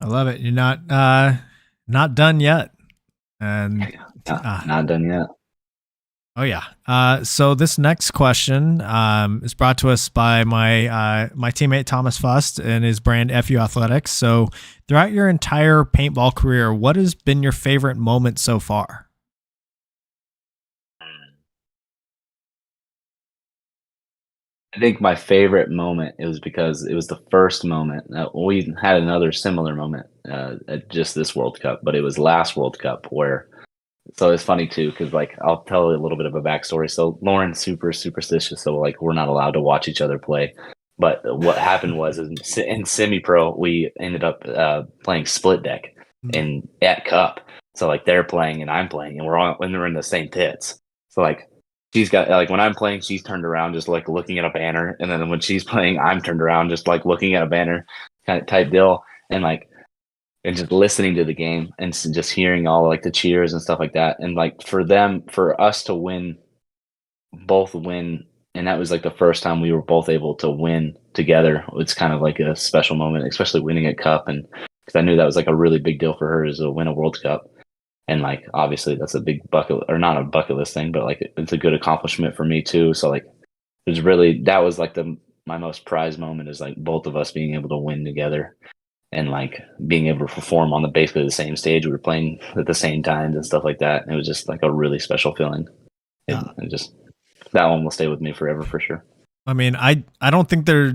I love it. You're not done yet. And not done yet. Oh yeah. So this next question is brought to us by my teammate Thomas Fust and his brand FU Athletics. So throughout your entire paintball career, what has been your favorite moment so far? I think my favorite moment is because it was the first moment. We had another similar moment at just this World Cup, but it was last World Cup where. So it's funny too, because like I'll tell a little bit of a backstory. So Lauren's super superstitious, so like we're not allowed to watch each other play. But what happened was in semi-pro, we ended up playing split deck at Cup. So like they're playing and I'm playing, and we're in the same pits. So like she's got like when I'm playing, she's turned around just like looking at a banner, and then when she's playing, I'm turned around just like looking at a banner, kind of type deal, and like. And just listening to the game and just hearing all like the cheers and stuff like that. And like for us to both win. And that was like the first time we were both able to win together. It's kind of like a special moment, especially winning a cup. And because I knew that was like a really big deal for her is to win a World Cup. And like, obviously that's a big not a bucket list thing, but like it's a good accomplishment for me too. So like, that was like my most prized moment is like both of us being able to win together. And like being able to perform on basically the same stage. We were playing at the same times and stuff like that. And it was just like a really special feeling. That one will stay with me forever for sure. I mean, I don't think there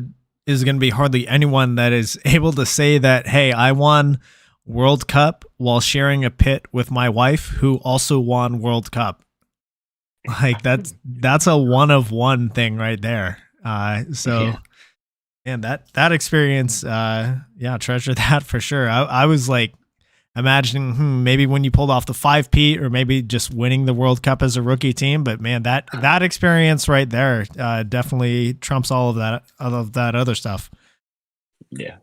is going to be hardly anyone that is able to say that, hey, I won World Cup while sharing a pit with my wife who also won World Cup. Like that's a one of one thing right there. Yeah. And that experience, treasure that for sure. I was like imagining maybe when you pulled off the 5-peat or maybe just winning the World Cup as a rookie team. But man, that experience right there definitely trumps all of that other stuff. Yeah.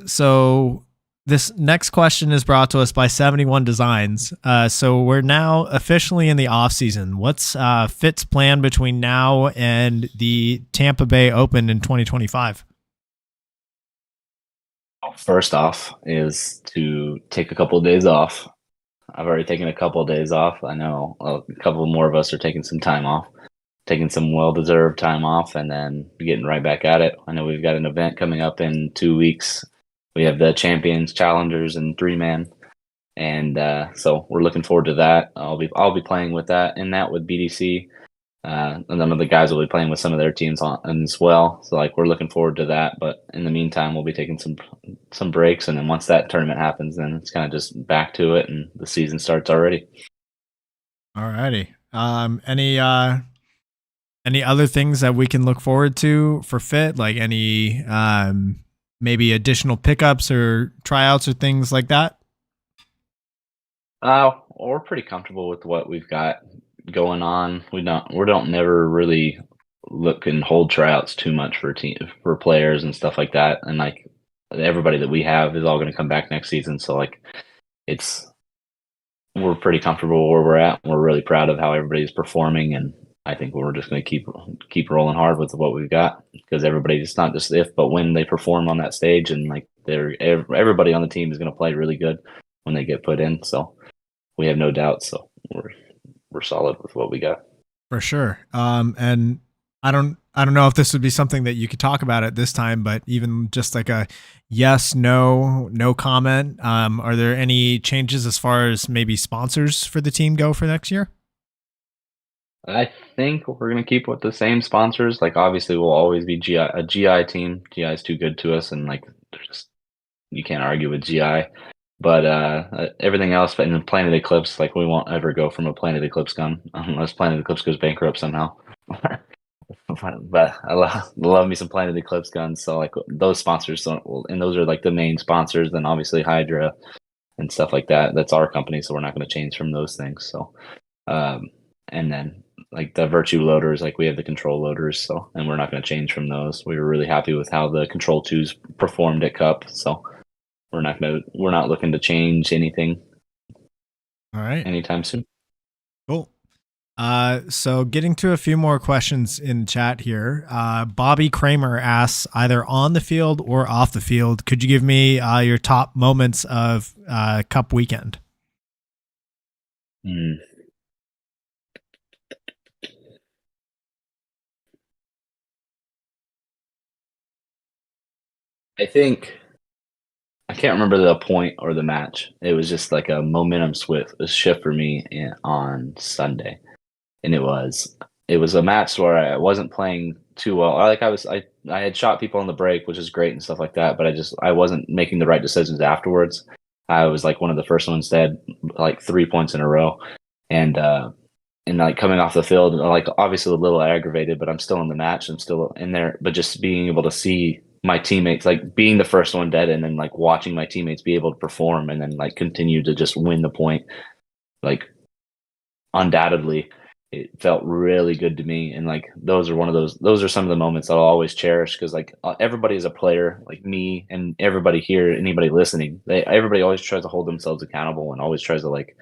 So this next question is brought to us by 71 Designs. So we're now officially in the off season. What's Fit's plan between now and the Tampa Bay Open in 2025? First off is to take a couple of days off. I've already taken a couple of days off. I know a couple more of us are taking some time off, taking some well-deserved time off, and then getting right back at it. I know we've got an event coming up in 2 weeks. We have the Champions Challengers and 3-man, and so we're looking forward to that. I'll be playing with that with BDC, and then the guys will be playing with some of their teams as well. So like we're looking forward to that. But in the meantime, we'll be taking some breaks, and then once that tournament happens, then it's kind of just back to it, and the season starts already. Alrighty. Any other things that we can look forward to for Fit? Like any maybe additional pickups or tryouts or things like that? We're pretty comfortable with what we've got going on. We don't never really look and hold tryouts too much for players and stuff like that. And like everybody that we have is all going to come back next season. So like we're pretty comfortable where we're at. We're really proud of how everybody's performing, and I think we're just going to keep rolling hard with what we've got, because everybody's not just if, but when they perform on that stage, and like everybody on the team is going to play really good when they get put in. So we have no doubt. So we're solid with what we got for sure. And I don't know if this would be something that you could talk about at this time, but even just like a yes, no comment. Are there any changes as far as maybe sponsors for the team go for next year? I think we're gonna keep with the same sponsors. Like obviously we'll always be a GI team. GI is too good to us, and like they're just you can't argue with GI. But everything else, in Planet Eclipse, like we won't ever go from a Planet Eclipse gun unless Planet Eclipse goes bankrupt somehow. But I love me some Planet Eclipse guns. So like those sponsors don't, and those are like the main sponsors. Then obviously Hydra and stuff like that. That's our company, so we're not going to change from those things. So, and then like the Virtue loaders, like we have the Control loaders. So, and we're not going to change from those. We were really happy with how the Control 2s performed at Cup. So we're not looking to change anything. All right. Anytime soon. Cool. So getting to a few more questions in chat here. Bobby Kramer asks, either on the field or off the field, could you give me your top moments of Cup weekend? I think I can't remember the point or the match. It was just like a momentum shift for me on Sunday, and it was a match where I wasn't playing too well. I had shot people on the break, which is great and stuff like that, but I wasn't making the right decisions afterwards. I was like one of the first ones dead, like 3 points in a row, and like coming off the field, like obviously a little aggravated, but I'm still in the match. I'm still in there, but just being able to see my teammates, like being the first one dead, and then like watching my teammates be able to perform and then like continue to just win the point, like undoubtedly it felt really good to me. And like those are some of the moments that I'll always cherish, because like everybody is a player, like me and everybody here, anybody listening, everybody always tries to hold themselves accountable and always tries to like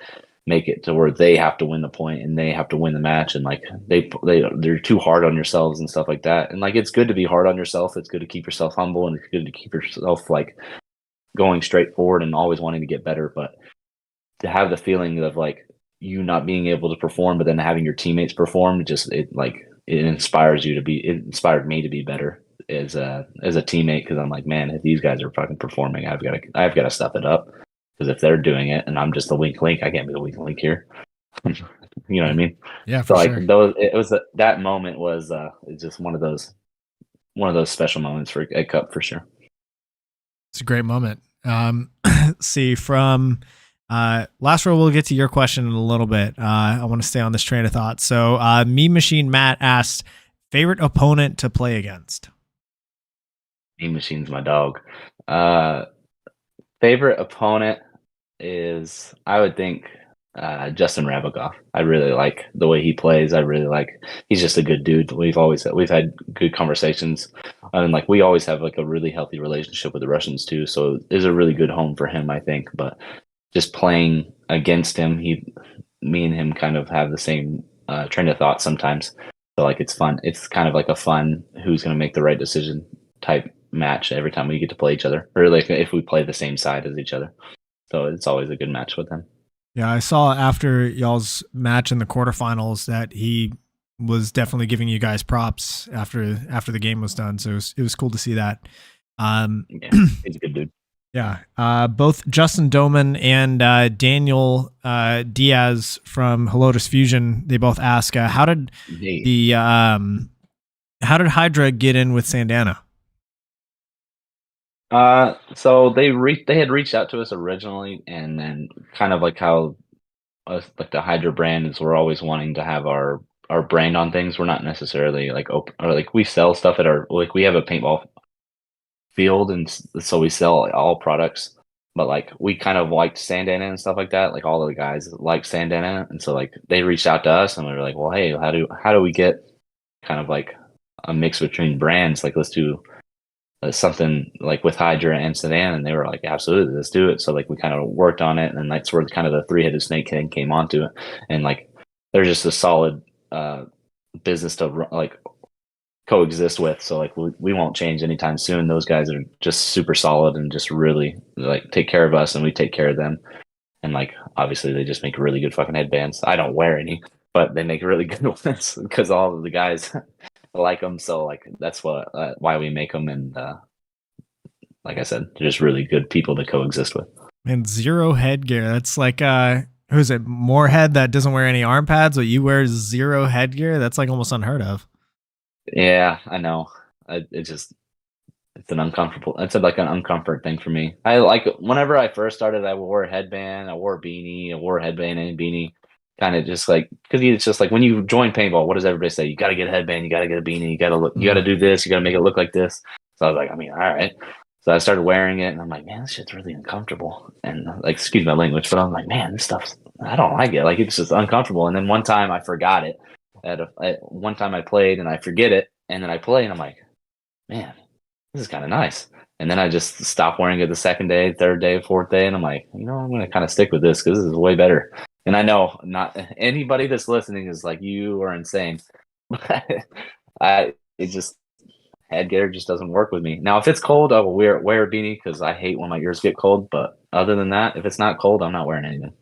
make it to where they have to win the point and they have to win the match, and like they're too hard on yourselves and stuff like that. And like it's good to be hard on yourself. It's good to keep yourself humble, and it's good to keep yourself like going straight forward and always wanting to get better. But to have the feeling of like you not being able to perform, but then having your teammates perform, it inspires it inspired me to be better as a teammate, because I'm like, man, if these guys are fucking performing, I've got to step it up. Because if they're doing it and I'm just the weak link, I can't be the weak link here. You know what I mean? Yeah, for sure. That moment was just one of those special moments at Cup for sure. It's a great moment. See, from last row, we'll get to your question in a little bit. I want to stay on this train of thought. So, Meme Machine Matt asked, favorite opponent to play against? Meme Machine's my dog. Favorite opponent is, I would think, Justin Rabagoff. I really like the way he plays. He's just a good dude. We've had good conversations, and like we always have like a really healthy relationship with the Russians too. So it's a really good home for him, I think. But just playing against him, me and him kind of have the same train of thought sometimes. So like it's fun. It's kind of like a fun who's going to make the right decision type match every time we get to play each other, or like if we play the same side as each other. So it's always a good match with him. Yeah, I saw after y'all's match in the quarterfinals that he was definitely giving you guys props after the game was done. So it was cool to see that. Yeah, he's a good dude. Yeah. Both Justin Doman and Daniel Diaz from Helotus Fusion, they both ask, how did Hydra get in with Sandana? So they had reached out to us originally, and then kind of like how us, like the Hydra brand is, we're always wanting to have our brand on things. We're not necessarily like open, or like we sell stuff at we have a paintball field, and so we sell all products, but like we kind of liked Sandana and stuff like that. Like all of the guys like Sandana, and so like they reached out to us, and we were like, well, hey, how do we get kind of like a mix between brands? Like let's do something like with Hydra and Sedan, and they were like, absolutely, let's do it. So like we kind of worked on it, and that's where kind of the three-headed snake thing came onto it. And like they're just a solid business to like coexist with. So like we won't change anytime soon. Those guys are just super solid and just really like take care of us, and we take care of them. And like obviously they just make really good fucking headbands. I don't wear any, but they make really good ones because all of the guys like them. So like that's why we make them. And like I said, they're just really good people to coexist with. And zero headgear. That's like who's it? Moorhead that doesn't wear any arm pads, but you wear zero headgear. That's like almost unheard of. Yeah, I know. It's an uncomfortable. It's like an uncomfort thing for me. I like whenever I first started, I wore a headband, I wore a beanie, I wore a headband and a beanie. Kind of just like because it's just like when you join paintball, what does everybody say? You got to get a headband, you got to get a beanie, you got to look, you got to do this, you got to make it look like this. So I was like, I mean, all right. So I started wearing it, and I'm like, man, this shit's really uncomfortable. And like, excuse my language, but I'm like, man, this stuff's I don't like it. Like it's just uncomfortable. And then one time I forgot it. One time I played and I forget it, and then I play and I'm like, man, this is kind of nice. And then I just stopped wearing it the second day, third day, fourth day, and I'm like, I'm going to kind of stick with this because this is way better. And I know not anybody that's listening is like, you are insane. It just headgear just doesn't work with me. Now, if it's cold, I will wear a beanie because I hate when my ears get cold. But other than that, if it's not cold, I'm not wearing anything.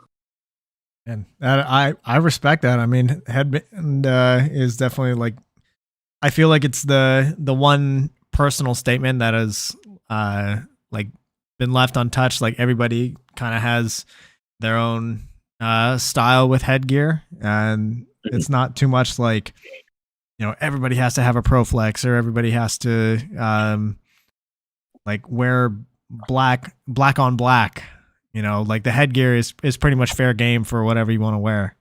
And I respect that. I mean, headband is definitely like, I feel like it's the one personal statement that has like been left untouched. Like everybody kind of has their own style with headgear, and it's not too much like, everybody has to have a ProFlex or everybody has to like wear black on black. Like the headgear is pretty much fair game for whatever you want to wear.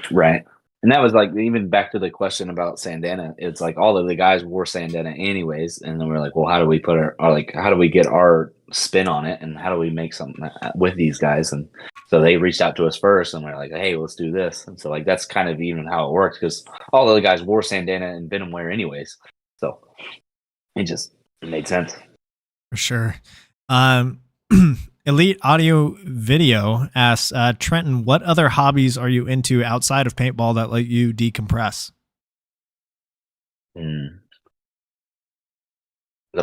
Right. And that was like, even back to the question about Sandana, it's like all of the guys wore Sandana anyways. And then we're like, well, how do we put how do we get our spin on it? And how do we make something with these guys? And so they reached out to us first and we're like, hey, let's do this. And so like, that's kind of even how it works because all of the guys wore Sandana and Venom wear anyways. So it made sense. For sure. Elite Audio Video asks, Trenton, what other hobbies are you into outside of paintball that let you decompress? The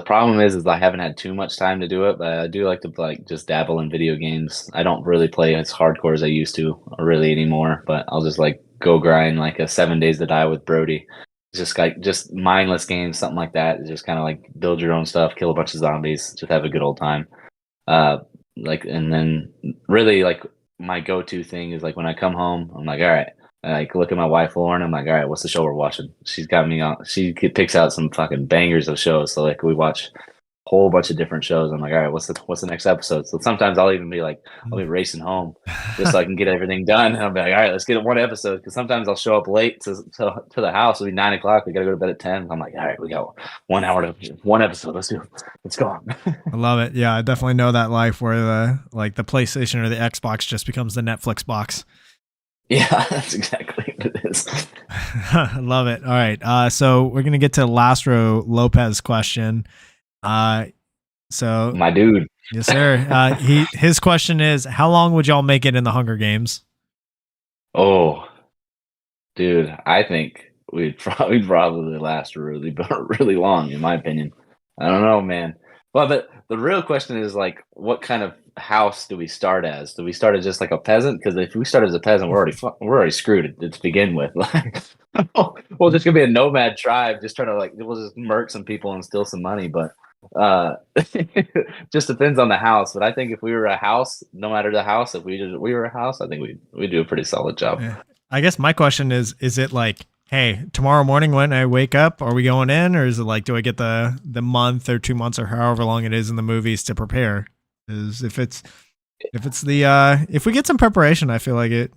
problem is I haven't had too much time to do it, but I do like to just dabble in video games. I don't really play as hardcore as I used to really anymore, but I'll just go grind like a 7 Days to Die with Brody. Just mindless games, something like that. Just kind of build your own stuff, kill a bunch of zombies, just have a good old time. And then really my go-to thing is when I come home, I'm like, all right, I look at my wife Lauren, I'm like, all right, what's the show we're watching? She's got me on, she picks out some fucking bangers of shows. So we watch a whole bunch of different shows. I'm like, all right, what's the next episode? So sometimes I'll even be I'll be racing home just so I can get everything done. And I'll be like, all right, let's get one episode. Because sometimes I'll show up late to the house. It'll be 9 o'clock. We got to go to bed at 10. I'm like, all right, we got 1 hour to one episode. Let's do it. Let's go on. I love it. Yeah, I definitely know that life where the PlayStation or the Xbox just becomes the Netflix box. Yeah, that's exactly what it is. I love it. All right. So we're going to get to Lastro Lopez question. So my dude. Yes, sir. His question is, how long would y'all make it in the Hunger Games? Oh, dude, I think we'd probably last really long, in my opinion. I don't know, man. Well, the real question is what kind of house do we start as? Do we start as just like a peasant? Because if we start as a peasant, we're already screwed to begin with. We're just gonna be a nomad tribe, just trying to we'll just murk some people and steal some money. But just depends on the house. But I think if we were a house, no matter the house, if we were a house, I think we'd do a pretty solid job. Yeah. I guess my question is it hey, tomorrow morning when I wake up, are we going in, or is it do I get the month or 2 months or however long it is in the movies to prepare? Is if we get some preparation, I feel like it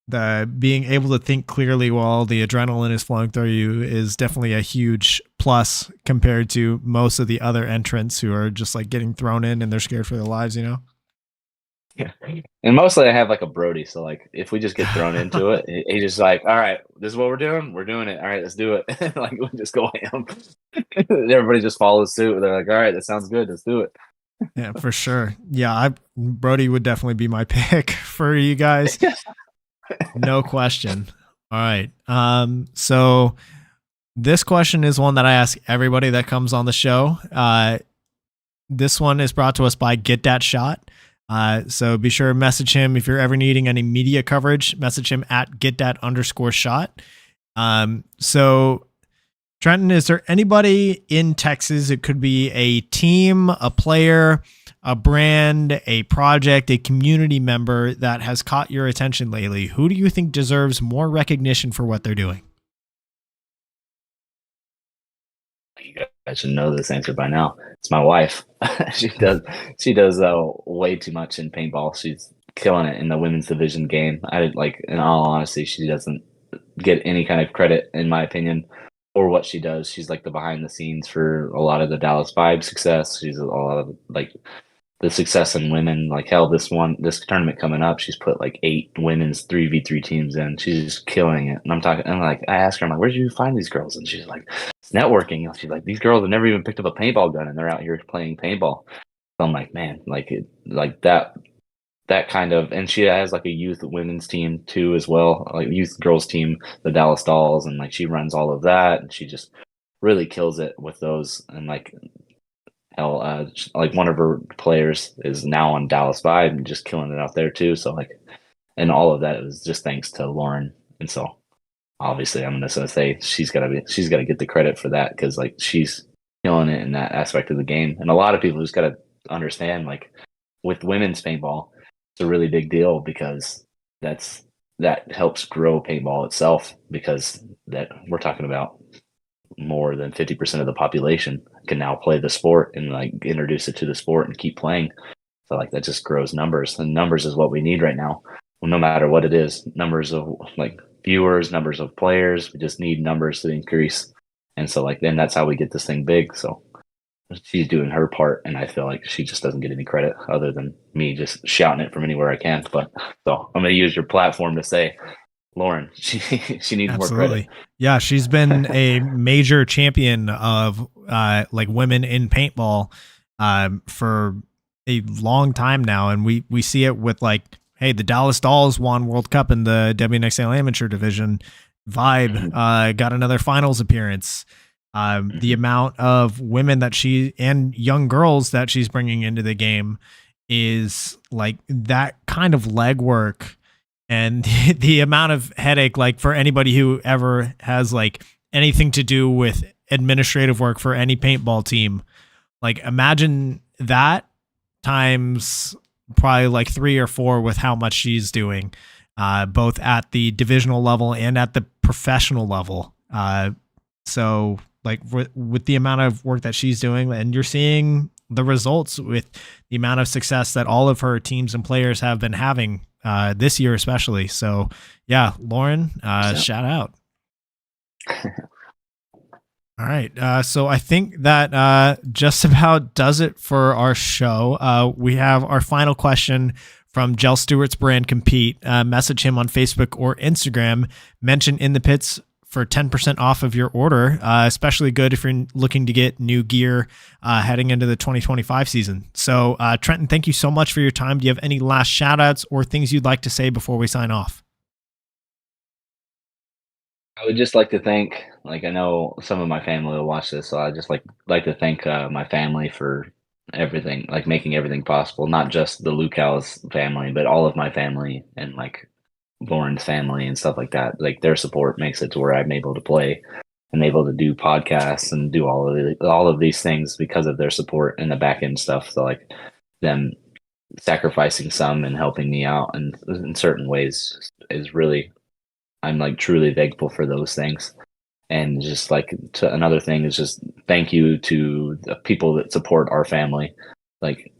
the being able to think clearly while the adrenaline is flowing through you is definitely a huge plus compared to most of the other entrants who are just getting thrown in and they're scared for their lives, Yeah. And mostly I have a Brody. So if we just get thrown into it, he's just all right, this is what we're doing. We're doing it. All right, let's do it. We just go ham. Everybody just follows suit. They're all right, that sounds good. Let's do it. Yeah, for sure. Yeah, Brody would definitely be my pick for you guys. No question. All right. So this question is one that I ask everybody that comes on the show. This one is brought to us by Get That Shot. So be sure to message him if you're ever needing any media coverage. Message him at @GetThat_shot. So Trenton, is there anybody in Texas? It could be a team, a player, a brand, a project, a community member that has caught your attention lately. Who do you think deserves more recognition for what they're doing? You guys should know this answer by now. It's my wife. She does way too much in paintball. She's killing it in the women's division game. In all honesty, she doesn't get any kind of credit, in my opinion, for what she does. She's like the behind the scenes for a lot of the Dallas Vibe success. She's a lot of like the success in women. Like hell, this tournament coming up, she's put like 8 women's 3v3 teams in. She's just killing it. And I ask her, I'm like, where did you find these girls? And she's like, it's networking. And she's like, these girls have never even picked up a paintball gun and they're out here playing paintball. So I'm like, man, that kind of, and she has like a youth women's team too as well, like youth girls team, the Dallas Dolls, and like she runs all of that, and she just really kills it with those. And like hell, like one of her players is now on Dallas Vibe and just killing it out there too. So like, and all of that was just thanks to Lauren. And so obviously I'm just gonna say she's gotta get the credit for that, because like she's killing it in that aspect of the game. And a lot of people just gotta understand, like with women's paintball, it's a really big deal, because that helps grow paintball itself, because that we're talking about more than 50% of the population can now play the sport and like introduce it to the sport and keep playing. So like that just grows numbers, and numbers is what we need right now. Well, no matter what it is, numbers of like viewers, numbers of players, we just need numbers to increase. And so like then that's how we get this thing big. So she's doing her part, and I feel like she just doesn't get any credit other than me just shouting it from anywhere I can. But so I'm going to use your platform to say, Lauren, she needs Absolutely. more credit. Yeah, she's been a major champion of like women in paintball for a long time now, and we see it with like, hey, the Dallas Dolls won World Cup in the WNXL Amateur Division. Vibe got another finals appearance. The amount of women that she and young girls that she's bringing into the game is like that kind of legwork, and the amount of headache, like for anybody who ever has like anything to do with administrative work for any paintball team, like imagine that times probably like 3 or 4 with how much she's doing, both at the divisional level and at the professional level. So like with the amount of work that she's doing, and you're seeing the results with the amount of success that all of her teams and players have been having this year, especially. So yeah, Lauren, shout out. All right. So I think that just about does it for our show. We have our final question from Jell Stewart's brand Compete. Message him on Facebook or Instagram. Mention In the Pits for 10% off of your order, especially good if you're looking to get new gear heading into the 2025 season. So Trenton, thank you so much for your time. Do you have any last shout outs or things you'd like to say before we sign off? I would just like to thank, like I know some of my family will watch this, so I just like to thank my family for everything, like making everything possible, not just the Lucals family, but all of my family and like Lauren's family and stuff like that. Like their support makes it to where I'm able to play and able to do podcasts and do all of these things because of their support and the back end stuff. So like them sacrificing some and helping me out and in certain ways is really, I'm like truly thankful for those things. And just like another thing is just thank you to the people that support our family. Like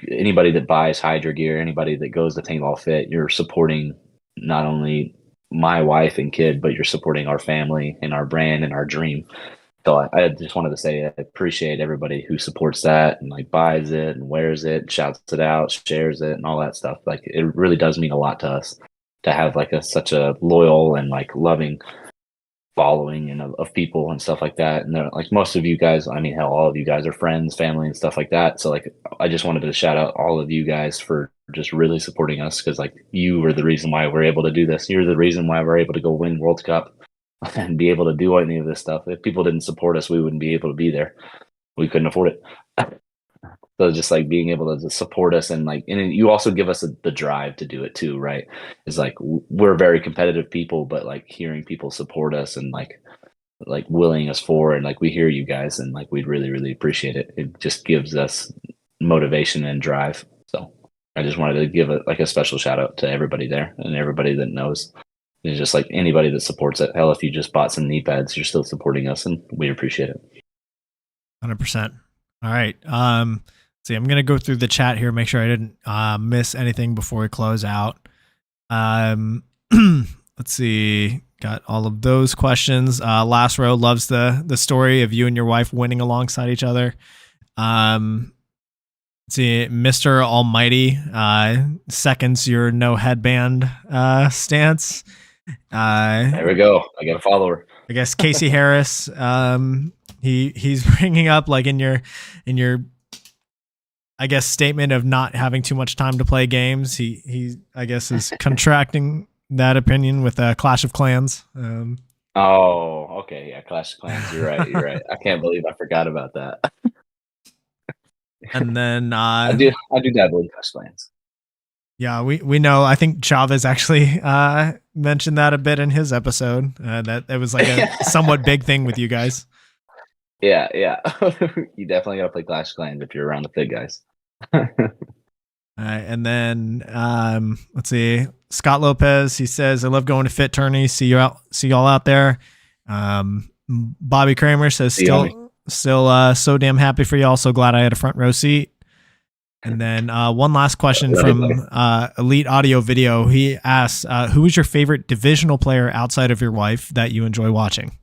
anybody that buys Hydra gear, anybody that goes to Paintball Fit, you're supporting not only my wife and kid, but you're supporting our family and our brand and our dream. So I just wanted to say I appreciate everybody who supports that and like buys it and wears it, shouts it out, shares it, and all that stuff. Like it really does mean a lot to us to have like such a loyal and like loving following and of people and stuff like that. And like most of you guys, I mean, hell, all of you guys are friends, family, and stuff like that. So like, I just wanted to shout out all of you guys for just really supporting us, because like you were the reason why we're able to do this. You're the reason why we're able to go win World Cup and be able to do any of this stuff. If people didn't support us, we wouldn't be able to be there. We couldn't afford it. So just like being able to support us and like, and you also give us the drive to do it too, right? It's like we're very competitive people, but like hearing people support us and like like willing us forward. And like we hear you guys, and like we'd really, really appreciate it. It just gives us motivation and drive. So I just wanted to give a special shout out to everybody there and everybody that knows. It's just like anybody that supports it. Hell, if you just bought some knee pads, you're still supporting us, and we appreciate it. 100%. All right. See, I'm gonna go through the chat here, make sure I didn't miss anything before we close out. Let's see. Got all of those questions. Last row loves the story of you and your wife winning alongside each other. Let's see, Mr. Almighty seconds your no headband stance. There we go. I got a follower. I guess Casey Harris. He's bringing up like in your I guess statement of not having too much time to play games. He I guess is contracting that opinion with Clash of Clans. Oh, okay, yeah, Clash of Clans. You're right. You're right. I can't believe I forgot about that. And then I do dabble in Clash of Clans. Yeah, we know. I think Chavez actually mentioned that a bit in his episode. That it was like a somewhat big thing with you guys. Yeah. You definitely gotta play Clash of Clans if you're around the fit guys. And then let's see, Scott Lopez. He says, "I love going to fit tourneys. See y'all out there." Bobby Kramer says, "Still so damn happy for y'all. So glad I had a front row seat." And then one last question from Elite Audio Video. He asks, "Who is your favorite divisional player outside of your wife that you enjoy watching?"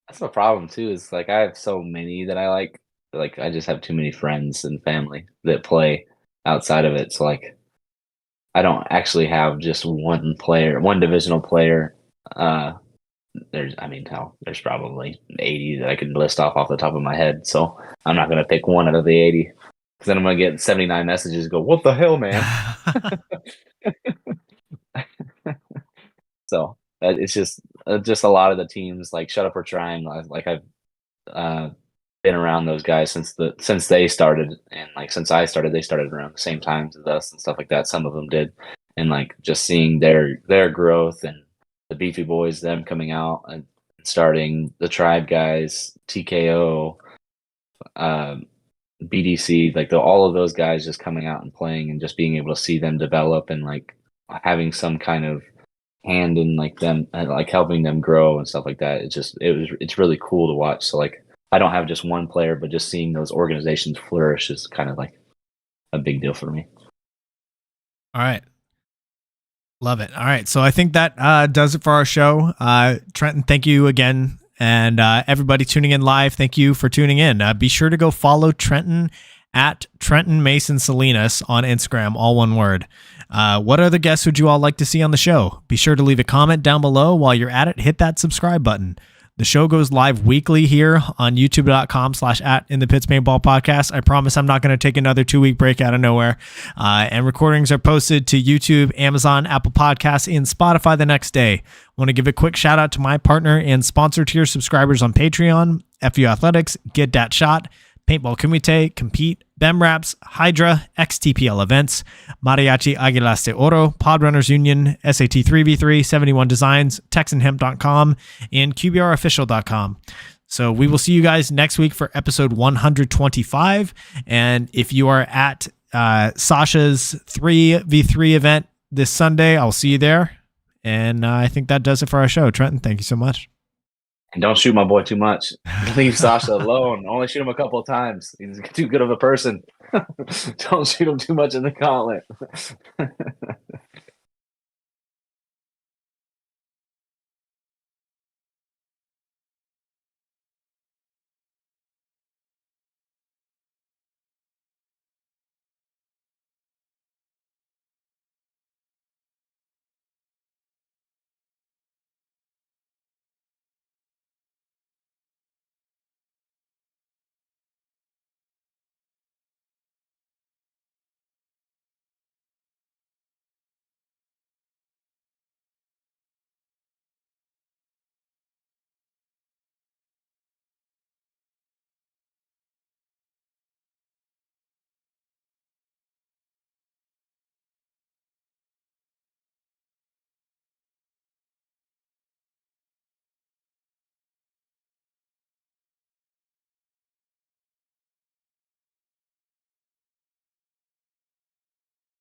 That's the problem too. Is like I have so many that I like. Like I just have too many friends and family that play outside of it. So like I don't actually have just one divisional player. There's probably 80 that I can list off the top of my head. So I'm not gonna pick one out of the 80 because then I'm gonna get 79 messages. And go, what the hell, man? So it's just a lot of the teams like Shut Up or Trying. Like I've been around those guys since they started, and like since I started, they started around the same time as us and stuff like that. Some of them did, and like just seeing their growth and the Beefy Boys, them coming out and starting, the Tribe guys, TKO, BDC, like all of those guys just coming out and playing and just being able to see them develop and like having some kind of hand in like them and like helping them grow and stuff like that. It's really cool to watch. So like I don't have just one player, but just seeing those organizations flourish is kind of like a big deal for me. All right. Love it. All right. So I think that does it for our show. Trenton, thank you again. And everybody tuning in live, thank you for tuning in. Be sure to go follow Trenton at Trenton Mason Salinas on Instagram, all one word. What other guests would you all like to see on the show? Be sure to leave a comment down below. While you're at it, hit that subscribe button. The show goes live weekly here on youtube.com/@inthepitspaintballpodcast. I promise I'm not going to take another 2-week break out of nowhere. And recordings are posted to YouTube, Amazon, Apple Podcasts, and Spotify the next day. Want to give a quick shout out to my partner and sponsor tier subscribers on Patreon, FU Athletics, Get Dat Shot, Paintball Kumite, Compete, BEM Raps, Hydra, XTPL Events, Mariachi Aguilas de Oro, Podrunners Union, SAT 3v3, 71 Designs, TexanHemp.com, and QBRofficial.com. So we will see you guys next week for episode 125. And if you are at Sasha's 3v3 event this Sunday, I'll see you there. And I think that does it for our show. Trenton, thank you so much. And don't shoot my boy too much. Leave Sasha alone. Only shoot him a couple of times. He's too good of a person. Don't shoot him too much in the gauntlet.